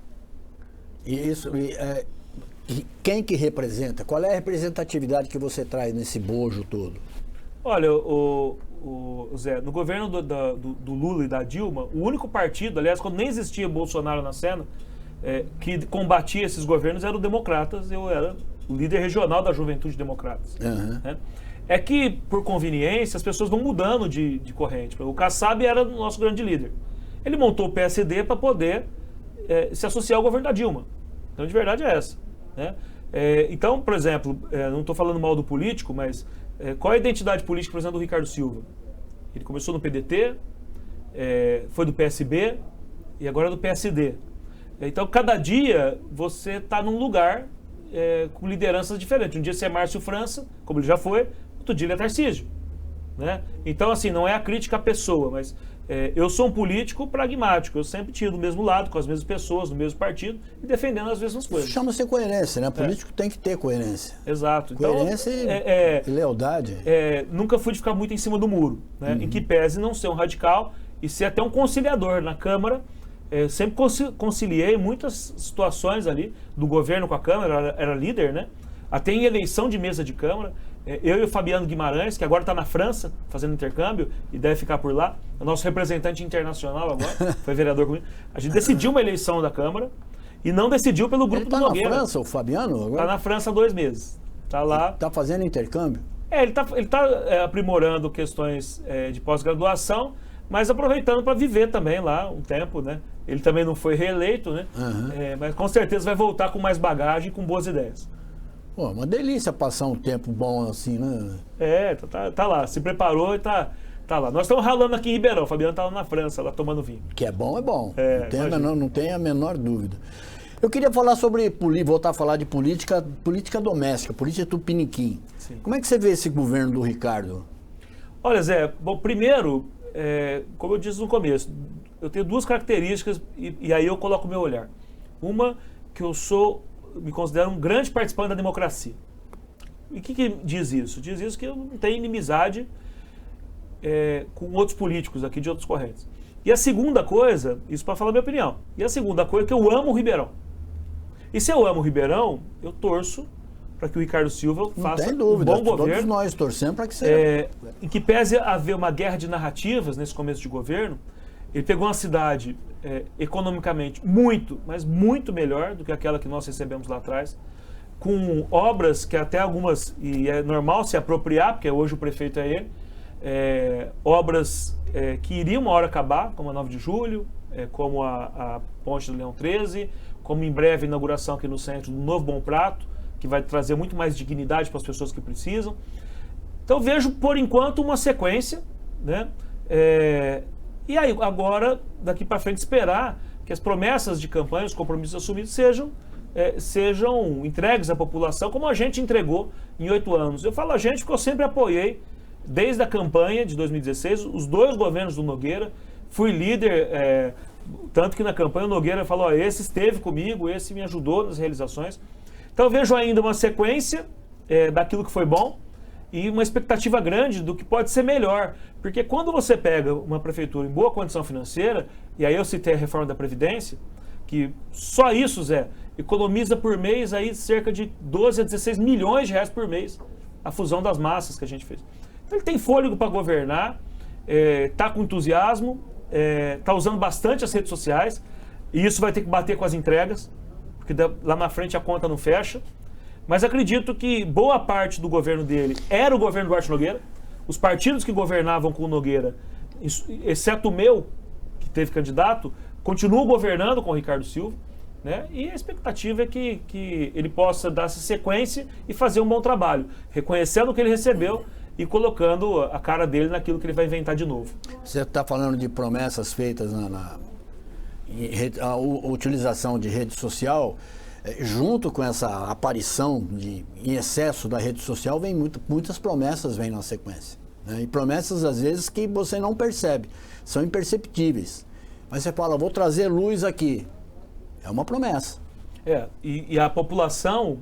E quem que representa? Qual é a representatividade que você traz nesse bojo todo? Olha, Zé, no governo do Lula e da Dilma, o único partido, aliás, quando nem existia Bolsonaro na cena, que combatia esses governos era o Democratas. Eu era o líder regional da Juventude Democratas. Uhum. Né? É que, por conveniência, as pessoas vão mudando de corrente. O Kassab era o nosso grande líder. Ele montou o PSD para poder se associar ao governo da Dilma. Então, de verdade, é essa. Né? Então, por exemplo, não estou falando mal do político, mas qual é a identidade política, por exemplo, do Ricardo Silva? Ele começou no PDT, foi do PSB e agora é do PSD. Então, cada dia você está num lugar com lideranças diferentes. Um dia você é Márcio França, como ele já foi, outro dia ele é Tarcísio. Né? Então, assim, não é a crítica à pessoa, mas eu sou um político pragmático. Eu sempre tiro do mesmo lado, com as mesmas pessoas, do mesmo partido e defendendo as mesmas coisas. Chama-se coerência, né? Político tem que ter coerência. Exato. Coerência e lealdade. Nunca fui de ficar muito em cima do muro, né? Em que pese não ser um radical e ser até um conciliador na Câmara. Sempre conciliei muitas situações ali do governo com a Câmara, era líder, né? Até em eleição de mesa de Câmara. Eu e o Fabiano Guimarães, que agora está na França, fazendo intercâmbio, e deve ficar por lá, é o nosso representante internacional agora, foi vereador comigo. A gente decidiu uma eleição da Câmara e não decidiu pelo grupo do Nogueira. Ele está na França, o Fabiano? Agora? Está na França há 2 meses. Está lá. Está fazendo intercâmbio? Ele tá aprimorando questões de pós-graduação, mas aproveitando para viver também lá um tempo, né? Ele também não foi reeleito, né? Uhum. Mas com certeza vai voltar com mais bagagem e com boas ideias. Pô, uma delícia passar um tempo bom assim, né? Tá lá, se preparou e tá lá. Nós estamos ralando aqui em Ribeirão, o Fabiano tá lá na França, lá tomando vinho. Que é bom, é bom. Não tem a menor dúvida. Eu queria falar voltar a falar de política doméstica, política tupiniquim. Sim. Como é que você vê esse governo do Ricardo? Olha, Zé, bom, primeiro, como eu disse no começo, eu tenho 2 características e aí eu coloco o meu olhar. Uma, que me considero um grande participante da democracia. E o que diz isso? Diz isso que eu não tenho inimizade com outros políticos aqui de outras correntes. E a segunda coisa, isso para falar a minha opinião, e a segunda coisa é que eu amo o Ribeirão. E se eu amo o Ribeirão, eu torço para que o Ricardo Silva faça um bom governo. Todos nós torcemos para que seja. Em que pese haver uma guerra de narrativas nesse começo de governo, ele pegou uma cidade economicamente muito, mas muito melhor do que aquela que nós recebemos lá atrás, com obras que até algumas, e é normal se apropriar, porque hoje o prefeito é ele, obras que iriam uma hora acabar, como a 9 de julho, como a Ponte do Leão 13, como em breve a inauguração aqui no centro do novo Bom Prato, que vai trazer muito mais dignidade para as pessoas que precisam. Então vejo, por enquanto, uma sequência, né? E aí, agora, daqui para frente, esperar que as promessas de campanha, os compromissos assumidos sejam entregues à população, como a gente entregou em 8 anos. Eu falo a gente porque eu sempre apoiei, desde a campanha de 2016, os 2 governos do Nogueira. Fui líder, tanto que na campanha o Nogueira falou, esse esteve comigo, esse me ajudou nas realizações. Então eu vejo ainda uma sequência daquilo que foi bom, e uma expectativa grande do que pode ser melhor. Porque quando você pega uma prefeitura em boa condição financeira, e aí eu citei a reforma da Previdência, que só isso, Zé, economiza por mês aí cerca de 12 a 16 milhões de reais por mês, a fusão das massas que a gente fez. Então ele tem fôlego para governar, está com entusiasmo, está usando bastante as redes sociais, e isso vai ter que bater com as entregas, porque lá na frente a conta não fecha. Mas acredito que boa parte do governo dele era o governo do Duarte Nogueira. Os partidos que governavam com o Nogueira, exceto o meu, que teve candidato, continuam governando com o Ricardo Silva. né? E a expectativa é que ele possa dar essa sequência e fazer um bom trabalho, reconhecendo o que ele recebeu e colocando a cara dele naquilo que ele vai inventar de novo. Você está falando de promessas feitas a utilização de rede social, junto com essa aparição em excesso da rede social, vem muitas promessas vêm na sequência, né? E promessas, às vezes, que você não percebe, são imperceptíveis. Mas você fala, vou trazer luz aqui. É uma promessa. E a população,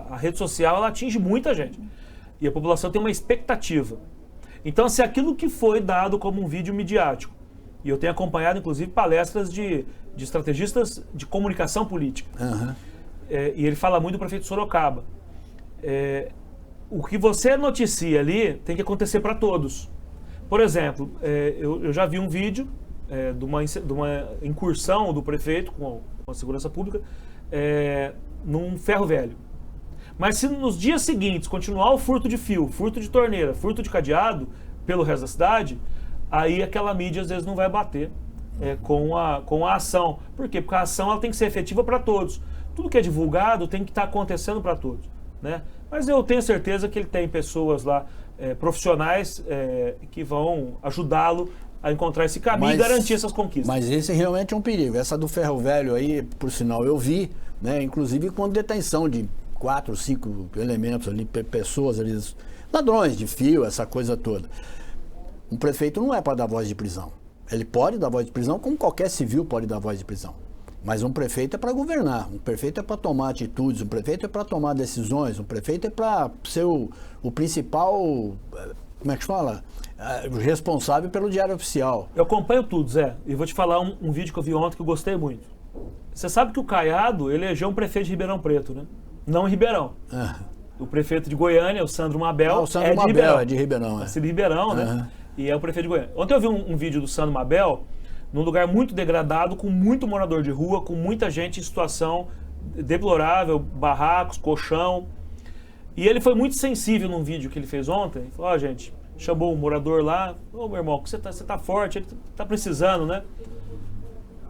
a rede social, ela atinge muita gente. E a população tem uma expectativa. Então, se aquilo que foi dado como um vídeo midiático, e eu tenho acompanhado, inclusive, palestras de estrategistas de comunicação política, e ele fala muito do prefeito de Sorocaba. O que você noticia ali tem que acontecer para todos. Por exemplo, eu já vi um vídeo de uma incursão do prefeito com a segurança pública num ferro velho. Mas se nos dias seguintes continuar o furto de fio, furto de torneira, furto de cadeado pelo resto da cidade, aí aquela mídia às vezes não vai bater com a ação. Por quê? Porque a ação ela tem que ser efetiva para todos. Tudo que é divulgado tem que estar acontecendo para todos, né? Mas eu tenho certeza que ele tem pessoas lá, profissionais, que vão ajudá-lo a encontrar esse caminho e garantir essas conquistas. Mas esse realmente é um perigo. Essa do ferro velho aí, por sinal, eu vi, né? Inclusive com detenção de 4, 5 elementos ali, pessoas ali, ladrões de fio, essa coisa toda. Um prefeito não é para dar voz de prisão. Ele pode dar voz de prisão, como qualquer civil pode dar voz de prisão. Mas um prefeito é para governar, um prefeito é para tomar atitudes, um prefeito é para tomar decisões, um prefeito é para ser o principal, como é que fala? Responsável pelo diário oficial. Eu acompanho tudo, Zé, e vou te falar um vídeo que eu vi ontem que eu gostei muito. Você sabe que o Caiado elegeu um prefeito de Ribeirão Preto, né? Não em Ribeirão. O prefeito de Goiânia, o Sandro Mabel, o Sandro Mabel é de Ribeirão. É de Ribeirão, né? E é o prefeito de Goiânia. Ontem eu vi um vídeo do Sandro Mabel num lugar muito degradado, com muito morador de rua, com muita gente em situação deplorável, barracos, colchão. E ele foi muito sensível num vídeo que ele fez ontem. Ele falou, gente, chamou um morador lá, meu irmão, você tá forte, ele tá precisando, né?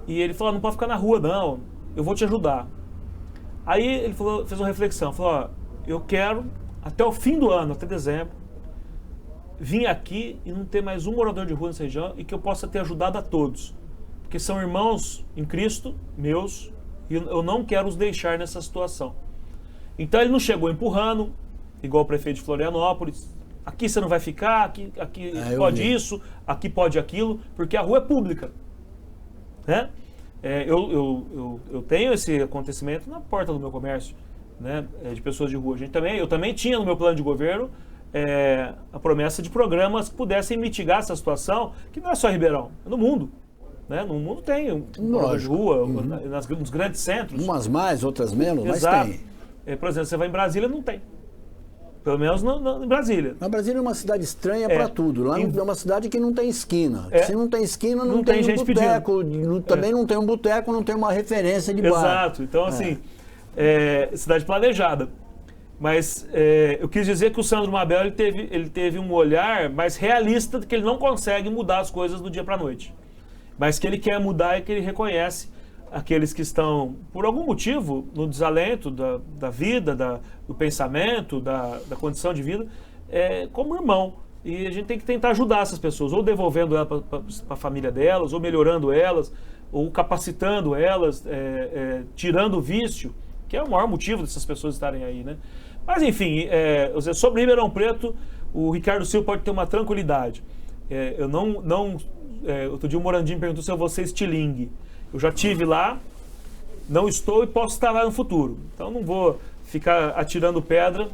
E ele falou, não pode ficar na rua não, eu vou te ajudar. Aí ele falou, fez uma reflexão, falou, eu quero, até o fim do ano, até dezembro, vir aqui e não ter mais um morador de rua nessa região e que eu possa ter ajudado a todos. Porque são irmãos em Cristo, meus, e eu não quero os deixar nessa situação. Então ele não chegou empurrando, igual o prefeito de Florianópolis, aqui você não vai ficar, aqui pode isso, aqui pode aquilo, porque a rua é pública. Né? Eu tenho esse acontecimento na porta do meu comércio, né, de pessoas de rua. Eu também tinha no meu plano de governo a promessa de programas que pudessem mitigar essa situação, que não é só Ribeirão, é no mundo. Né? No mundo tem morador de rua, nos grandes centros. Umas mais, outras menos, exato. Mas tem. Por exemplo, você vai em Brasília, não tem. Pelo menos em Brasília. Mas Brasília é uma cidade estranha para tudo. Lá é uma cidade que não tem esquina. Se não tem esquina, não tem gente um boteco. Também não tem um boteco, não tem uma referência de bar. Exato. Então, assim, cidade planejada. Mas eu quis dizer que o Sandro Mabel ele teve um olhar mais realista, de que ele não consegue mudar as coisas do dia para a noite. Mas que ele quer mudar e que ele reconhece aqueles que estão, por algum motivo, no desalento da vida, do pensamento, da condição de vida, como irmão. E a gente tem que tentar ajudar essas pessoas, ou devolvendo ela para a família delas, ou melhorando elas, ou capacitando elas, tirando o vício, que é o maior motivo dessas pessoas estarem aí, né? Mas, enfim, sobre Ribeirão Preto, o Ricardo Silva pode ter uma tranquilidade. Outro dia o Morandinho perguntou se eu vou ser estilingue. Eu já estive lá, não estou e posso estar lá no futuro. Então não vou ficar atirando pedra,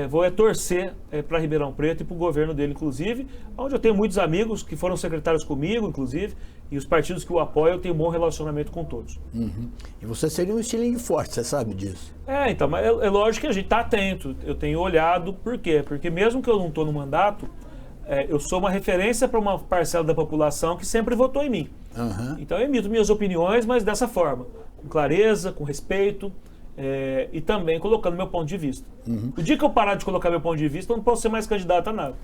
vou torcer para Ribeirão Preto e para o governo dele, inclusive, onde eu tenho muitos amigos que foram secretários comigo, inclusive, e os partidos que o apoiam, eu tenho um bom relacionamento com todos. E você seria um estilingue forte, você sabe disso. Então, mas é lógico que a gente está atento. Eu tenho olhado, por quê? Porque mesmo que eu não estou no mandato, eu sou uma referência para uma parcela da população que sempre votou em mim. Então eu emito minhas opiniões, mas dessa forma, com clareza, com respeito, e também colocando meu ponto de vista. O dia que eu parar de colocar meu ponto de vista, eu não posso ser mais candidato a nada.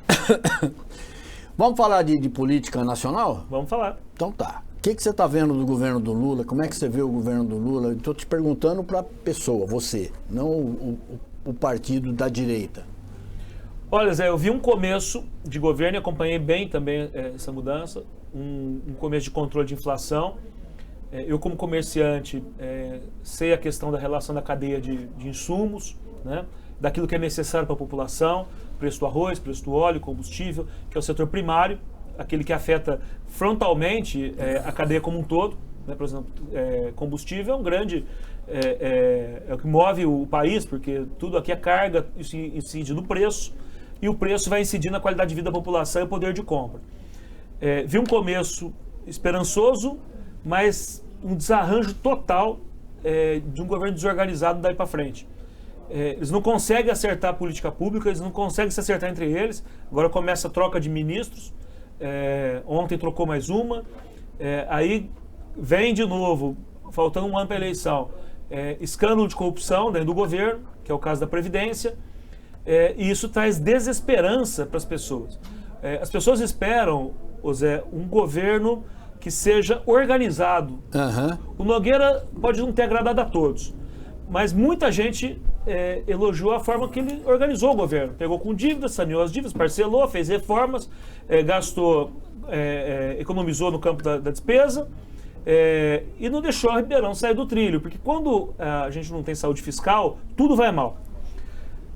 Vamos falar de política nacional? Vamos falar. Então tá. que você está vendo do governo do Lula? Como é que você vê o governo do Lula? Estou te perguntando para a pessoa, você, não o partido da direita. Olha, Zé, eu vi um começo de governo e acompanhei bem também essa mudança, um começo de controle de inflação. Eu, como comerciante, sei a questão da relação da cadeia de insumos, né, daquilo que é necessário para a população, preço do arroz, preço do óleo, combustível, que é o setor primário, aquele que afeta frontalmente a cadeia como um todo. Né, por exemplo, combustível é um grande... é o que move o país, porque tudo aqui é carga, isso incide no preço, e o preço vai incidir na qualidade de vida da população e o poder de compra. Vi um começo esperançoso, mas um desarranjo total de um governo desorganizado daí para frente. Eles não conseguem acertar a política pública, eles não conseguem se acertar entre eles. Agora começa a troca de ministros, ontem trocou mais uma, aí vem de novo, faltando um ano para a eleição, escândalo de corrupção dentro do governo, que é o caso da Previdência, e isso traz desesperança para as pessoas. As pessoas esperam, Zé, um governo que seja organizado. Uhum. O Nogueira pode não ter agradado a todos, mas muita gente elogiou a forma que ele organizou o governo. Pegou com dívidas, saneou as dívidas, parcelou, fez reformas, gastou, economizou no campo da despesa, e não deixou a Ribeirão sair do trilho, porque quando a gente não tem saúde fiscal, tudo vai mal.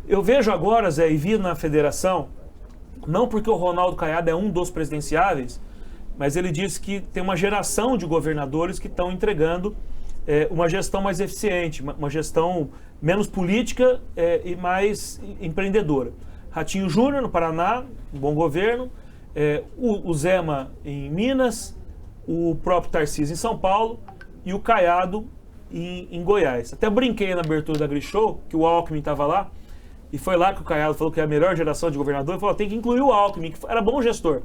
Eu vejo agora, Zé, e vi na federação, não porque o Ronaldo Caiado é um dos presidenciáveis, mas ele disse que tem uma geração de governadores que estão entregando uma gestão mais eficiente, uma gestão menos política e mais empreendedora. Ratinho Júnior, no Paraná, um bom governo, o Zema em Minas, o próprio Tarcísio em São Paulo e o Caiado em Goiás. Até brinquei na abertura da Grishow, que o Alckmin estava lá, e foi lá que o Caiado falou que é a melhor geração de governador, e falou, tem que incluir o Alckmin, que era bom gestor.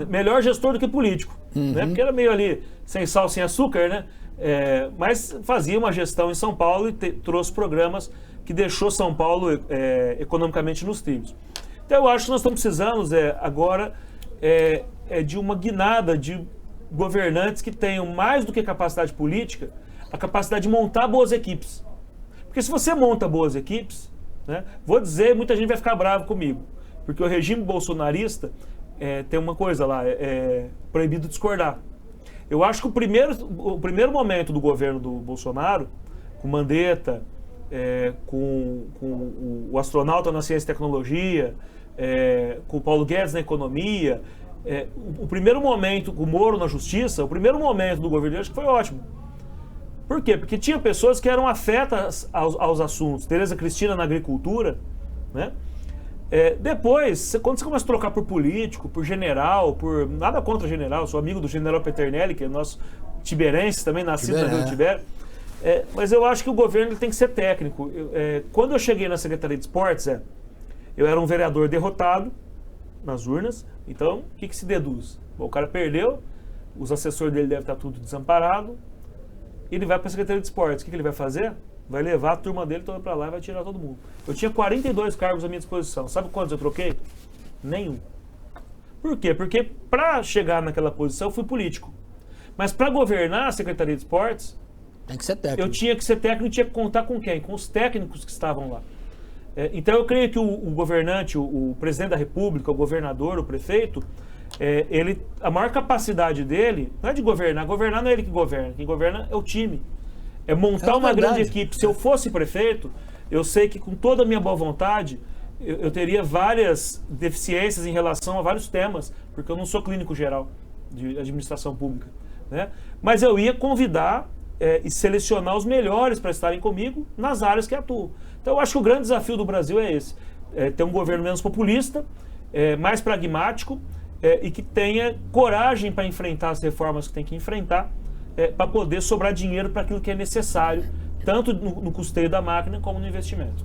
Melhor gestor do que político, né? Porque era meio ali, sem sal, sem açúcar, né? Mas fazia uma gestão em São Paulo e trouxe programas que deixou São Paulo economicamente nos trilhos. Então eu acho que nós estamos precisando, agora, de uma guinada de governantes que tenham mais do que capacidade política, a capacidade de montar boas equipes. Porque se você monta boas equipes, né, vou dizer, muita gente vai ficar bravo comigo, porque o regime bolsonarista tem uma coisa lá, proibido discordar. Eu acho que o primeiro momento do governo do Bolsonaro, com Mandetta, com o astronauta na ciência e tecnologia, com o Paulo Guedes na economia, o primeiro momento, com o Moro na justiça, o primeiro momento do governo dele, acho que foi ótimo. Por quê? Porque tinha pessoas que eram afetas aos assuntos. Tereza Cristina na agricultura, né? Depois, quando você começa a trocar por político, por general, por... Nada contra general, sou amigo do general Peternelli, que é nosso tiberense também, nascido na Rio Tibério. Mas eu acho que o governo tem que ser técnico. Quando eu cheguei na Secretaria de Esportes, eu era um vereador derrotado nas urnas. Então, o que se deduz? Bom, o cara perdeu, os assessores dele devem estar tudo desamparado, ele vai para a Secretaria de Esportes. O que ele vai fazer? Vai levar a turma dele toda para lá e vai tirar todo mundo. Eu tinha 42 cargos à minha disposição. Sabe quantos eu troquei? Nenhum. Por quê? Porque para chegar naquela posição eu fui político. Mas para governar a Secretaria de Esportes, tem que ser técnico. Eu tinha que ser técnico e tinha que contar com quem? Com os técnicos que estavam lá. Então eu creio que o governante, o presidente da República, o governador, o prefeito, a maior capacidade dele não é de governar não é ele que governa, quem governa é o time. É montar uma grande equipe. Se eu fosse prefeito, eu sei que com toda a minha boa vontade, eu teria várias deficiências em relação a vários temas, porque eu não sou clínico geral de administração pública, né? Mas eu ia convidar e selecionar os melhores para estarem comigo nas áreas que atuam. Então eu acho que o grande desafio do Brasil é esse, ter um governo menos populista, mais pragmático, e que tenha coragem para enfrentar as reformas que tem que enfrentar, para poder sobrar dinheiro para aquilo que é necessário, tanto no custeio da máquina como no investimento.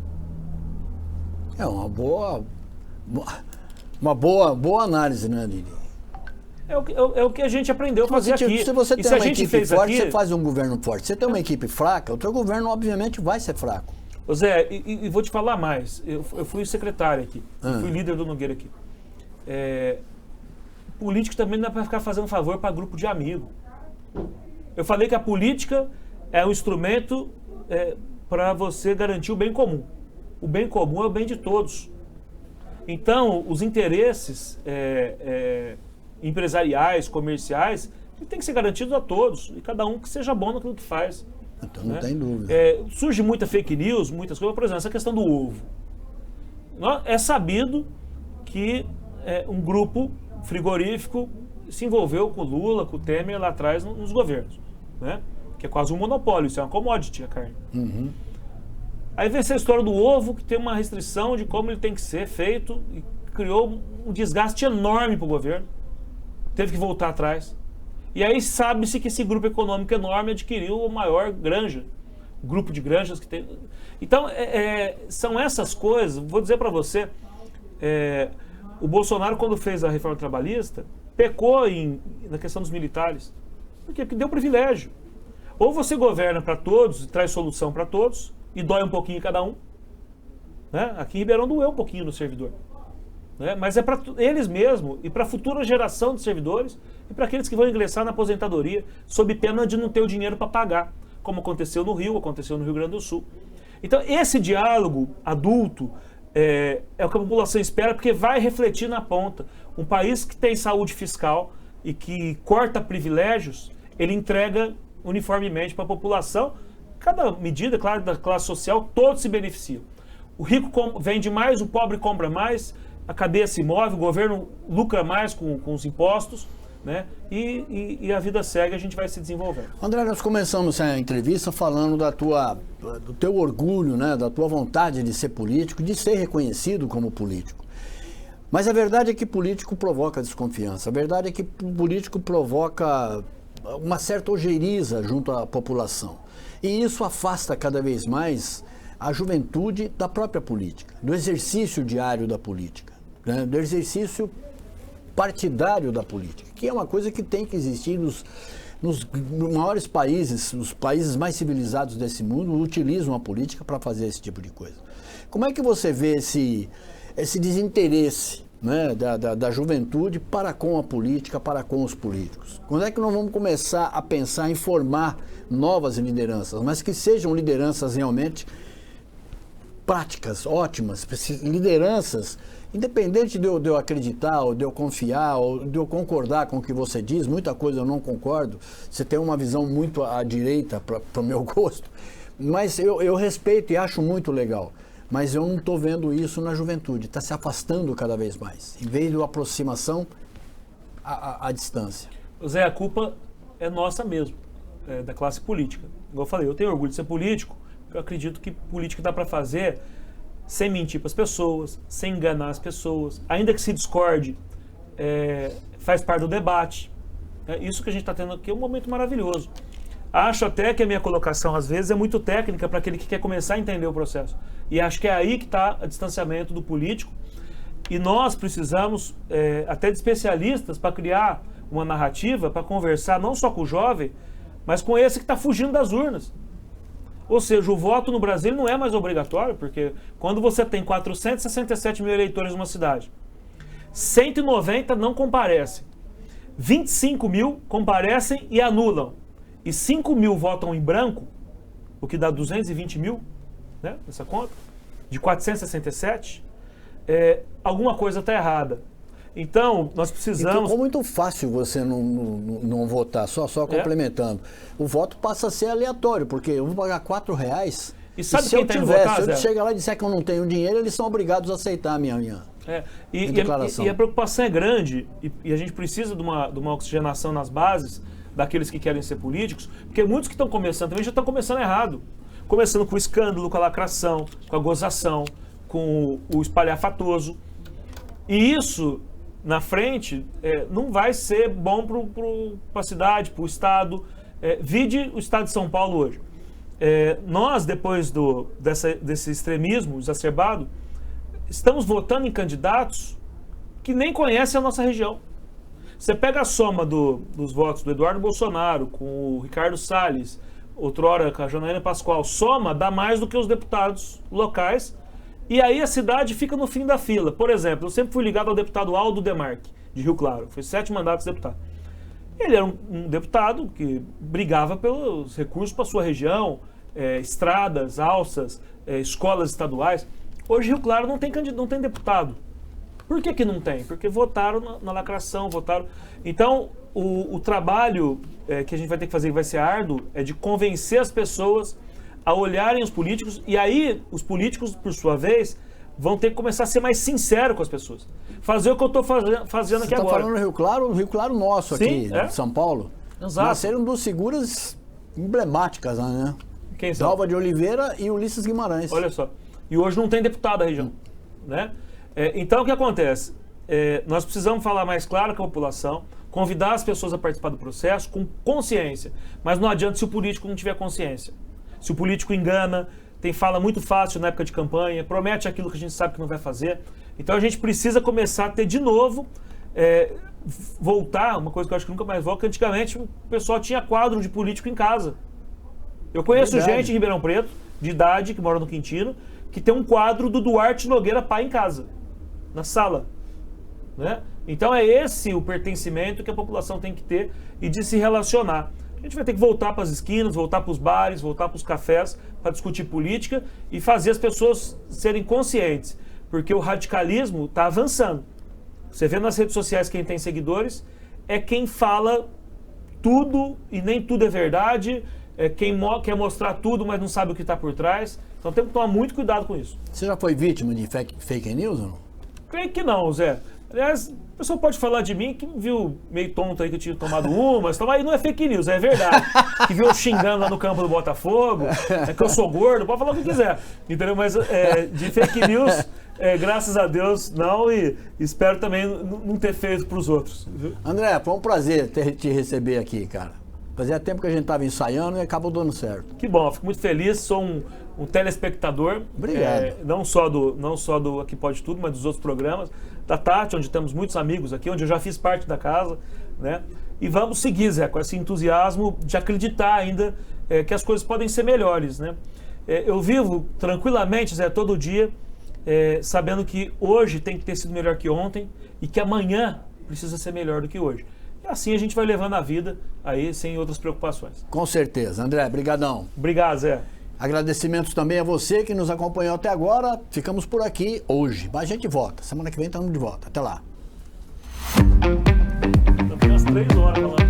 É uma boa análise, né, Lili? É o que a gente aprendeu a fazer aqui. Se você tem uma equipe forte, você faz um governo forte. Se você tem uma equipe fraca, o teu governo obviamente vai ser fraco. Zé, e vou te falar mais. Eu fui secretário aqui, fui líder do Nogueira aqui. Político também não dá para ficar fazendo favor para grupo de amigo. Eu falei que a política é um instrumento para você garantir o bem comum. O bem comum é o bem de todos. Então, os interesses empresariais, comerciais, têm que ser garantidos a todos. E cada um que seja bom naquilo que faz. Então, não tem dúvida. Surge muita fake news, muitas coisas. Por exemplo, essa questão do ovo. É sabido que um grupo frigorífico se envolveu com o Lula, com o Temer lá atrás nos governos, né? Que é quase um monopólio, isso é uma commodity, a carne. Uhum. Aí vem essa história do ovo, que tem uma restrição de como ele tem que ser feito, e criou um desgaste enorme para o governo. Teve que voltar atrás. E aí sabe-se que esse grupo econômico enorme adquiriu a maior granja, o grupo de granjas que tem. Então, são essas coisas, vou dizer para você, o Bolsonaro, quando fez a reforma trabalhista, pecou na questão dos militares. Por quê? Porque deu privilégio. Ou você governa para todos e traz solução para todos, e dói um pouquinho cada um. Né? Aqui em Ribeirão doeu um pouquinho no servidor. Né? Mas é para eles mesmos e para a futura geração de servidores e para aqueles que vão ingressar na aposentadoria sob pena de não ter o dinheiro para pagar, como aconteceu no Rio, aconteceu no Rio Grande do Sul. Então, esse diálogo adulto é o que a população espera, porque vai refletir na ponta. Um país que tem saúde fiscal e que corta privilégios, ele entrega uniformemente para a população. Cada medida, claro, da classe social, todos se beneficiam. O rico vende mais, o pobre compra mais, a cadeia se move, o governo lucra mais com os impostos, né? E a vida segue, a gente vai se desenvolvendo. André, nós começamos a entrevista falando do teu orgulho, né? Da tua vontade de ser político, de ser reconhecido como político. Mas a verdade é que político provoca desconfiança. A verdade é que político provoca uma certa ojeriza junto à população. E isso afasta cada vez mais a juventude da própria política, do exercício diário da política, né? Do exercício partidário da política, que é uma coisa que tem que existir nos maiores países, os países mais civilizados desse mundo utilizam a política para fazer esse tipo de coisa. Como é que você vê esse desinteresse, né, da juventude para com a política, para com os políticos? Quando é que nós vamos começar a pensar em formar novas lideranças, mas que sejam lideranças realmente práticas, ótimas, lideranças, independente de eu acreditar, ou de eu confiar, ou de eu concordar com o que você diz, muita coisa eu não concordo, você tem uma visão muito à direita para o meu gosto, mas eu respeito e acho muito legal. Mas eu não estou vendo isso na juventude, está se afastando cada vez mais, em vez de aproximação à distância. Zé, a culpa é nossa mesmo, da classe política. Igual eu falei, eu tenho orgulho de ser político, eu acredito que política dá para fazer sem mentir para as pessoas, sem enganar as pessoas, ainda que se discorde, faz parte do debate. Isso que a gente está tendo aqui é um momento maravilhoso. Acho até que a minha colocação, às vezes, é muito técnica para aquele que quer começar a entender o processo. E acho que é aí que está o distanciamento do político. E nós precisamos até de especialistas para criar uma narrativa, para conversar não só com o jovem, mas com esse que está fugindo das urnas. Ou seja, o voto no Brasil não é mais obrigatório, porque quando você tem 467 mil eleitores numa cidade, 190 não comparecem, 25 mil comparecem e anulam, e 5 mil votam em branco, o que dá 220 mil, né, essa conta, de 467, alguma coisa está errada. Então, nós precisamos... Ficou muito fácil você não votar, só complementando. O voto passa a ser aleatório, porque eu vou pagar R$4. E sabe se quem eu tem tivesse, votar, se eu chegar lá e disser que eu não tenho dinheiro, eles são obrigados a aceitar a minha declaração. E a preocupação é grande, e a gente precisa de uma oxigenação nas bases daqueles que querem ser políticos, porque muitos que estão começando também já estão começando errado. Começando com o escândalo, com a lacração, com a gozação, com o espalhafatoso. E isso, na frente, não vai ser bom para a cidade, para o Estado. Vide o Estado de São Paulo hoje. Nós, depois desse extremismo exacerbado, estamos votando em candidatos que nem conhecem a nossa região. Você pega a soma dos votos do Eduardo Bolsonaro com o Ricardo Salles, outrora com a Janaína Pascoal, soma dá mais do que os deputados locais, e aí a cidade fica no fim da fila. Por exemplo, eu sempre fui ligado ao deputado Aldo Demarque, de Rio Claro, foi 7 mandatos de deputado. Ele era um deputado que brigava pelos recursos para sua região, estradas, alças, escolas estaduais. Hoje Rio Claro não tem deputado. Por que não tem? Porque votaram na lacração, votaram... Então, o trabalho que a gente vai ter que fazer, que vai ser árduo, é de convencer as pessoas a olharem os políticos, e aí os políticos, por sua vez, vão ter que começar a ser mais sinceros com as pessoas. Fazer o que eu estou fazendo aqui agora. Você está falando do Rio Claro nosso. Sim, aqui, de São Paulo. Exato. Nasceram duas figuras emblemáticas lá, né? Quem são? Dalva de Oliveira e Ulisses Guimarães. Olha só. E hoje não tem deputado da região. Né? Então, o que acontece? Nós precisamos falar mais claro com a população, convidar as pessoas a participar do processo com consciência. Mas não adianta se o político não tiver consciência. Se o político engana, fala muito fácil na época de campanha, promete aquilo que a gente sabe que não vai fazer. Então a gente precisa começar a ter de novo, voltar, uma coisa que eu acho que nunca mais volta, que antigamente o pessoal tinha quadro de político em casa. Eu conheço gente em Ribeirão Preto, de idade, que mora no Quintino, que tem um quadro do Duarte Nogueira pai em casa, na sala. Né? Então é esse o pertencimento que a população tem que ter e de se relacionar. A gente vai ter que voltar para as esquinas, voltar para os bares, voltar para os cafés para discutir política e fazer as pessoas serem conscientes, porque o radicalismo está avançando. Você vê nas redes sociais quem tem seguidores é quem fala tudo e nem tudo é verdade, quem quer mostrar tudo, mas não sabe o que está por trás. Então temos que tomar muito cuidado com isso. Você já foi vítima de fake news ou não? Creio que não, Zé. Aliás, a pessoa pode falar de mim que viu meio tonto aí que eu tinha tomado umas, aí não é fake news, é verdade. Que viu eu xingando lá no campo do Botafogo, que eu sou gordo, pode falar o que quiser. Entendeu? Mas de fake news, graças a Deus, não, e espero também não ter feito para os outros. Viu? André, foi um prazer te receber aqui, cara. Fazia tempo que a gente estava ensaiando e acabou dando certo. Que bom, fico muito feliz, sou um telespectador. Obrigado. Não só do Aqui Pode Tudo, mas dos outros programas. Da Tati, onde temos muitos amigos aqui, onde eu já fiz parte da casa, né? E vamos seguir, Zé, com esse entusiasmo de acreditar ainda que as coisas podem ser melhores, né? Eu vivo tranquilamente, Zé, todo dia, sabendo que hoje tem que ter sido melhor que ontem e que amanhã precisa ser melhor do que hoje. E assim a gente vai levando a vida aí sem outras preocupações. Com certeza. André, brigadão. Obrigado, Zé. Agradecimentos também a você que nos acompanhou até agora. Ficamos por aqui hoje. Mas a gente volta. Semana que vem estamos de volta. Até lá. Estamos às 3 horas falando.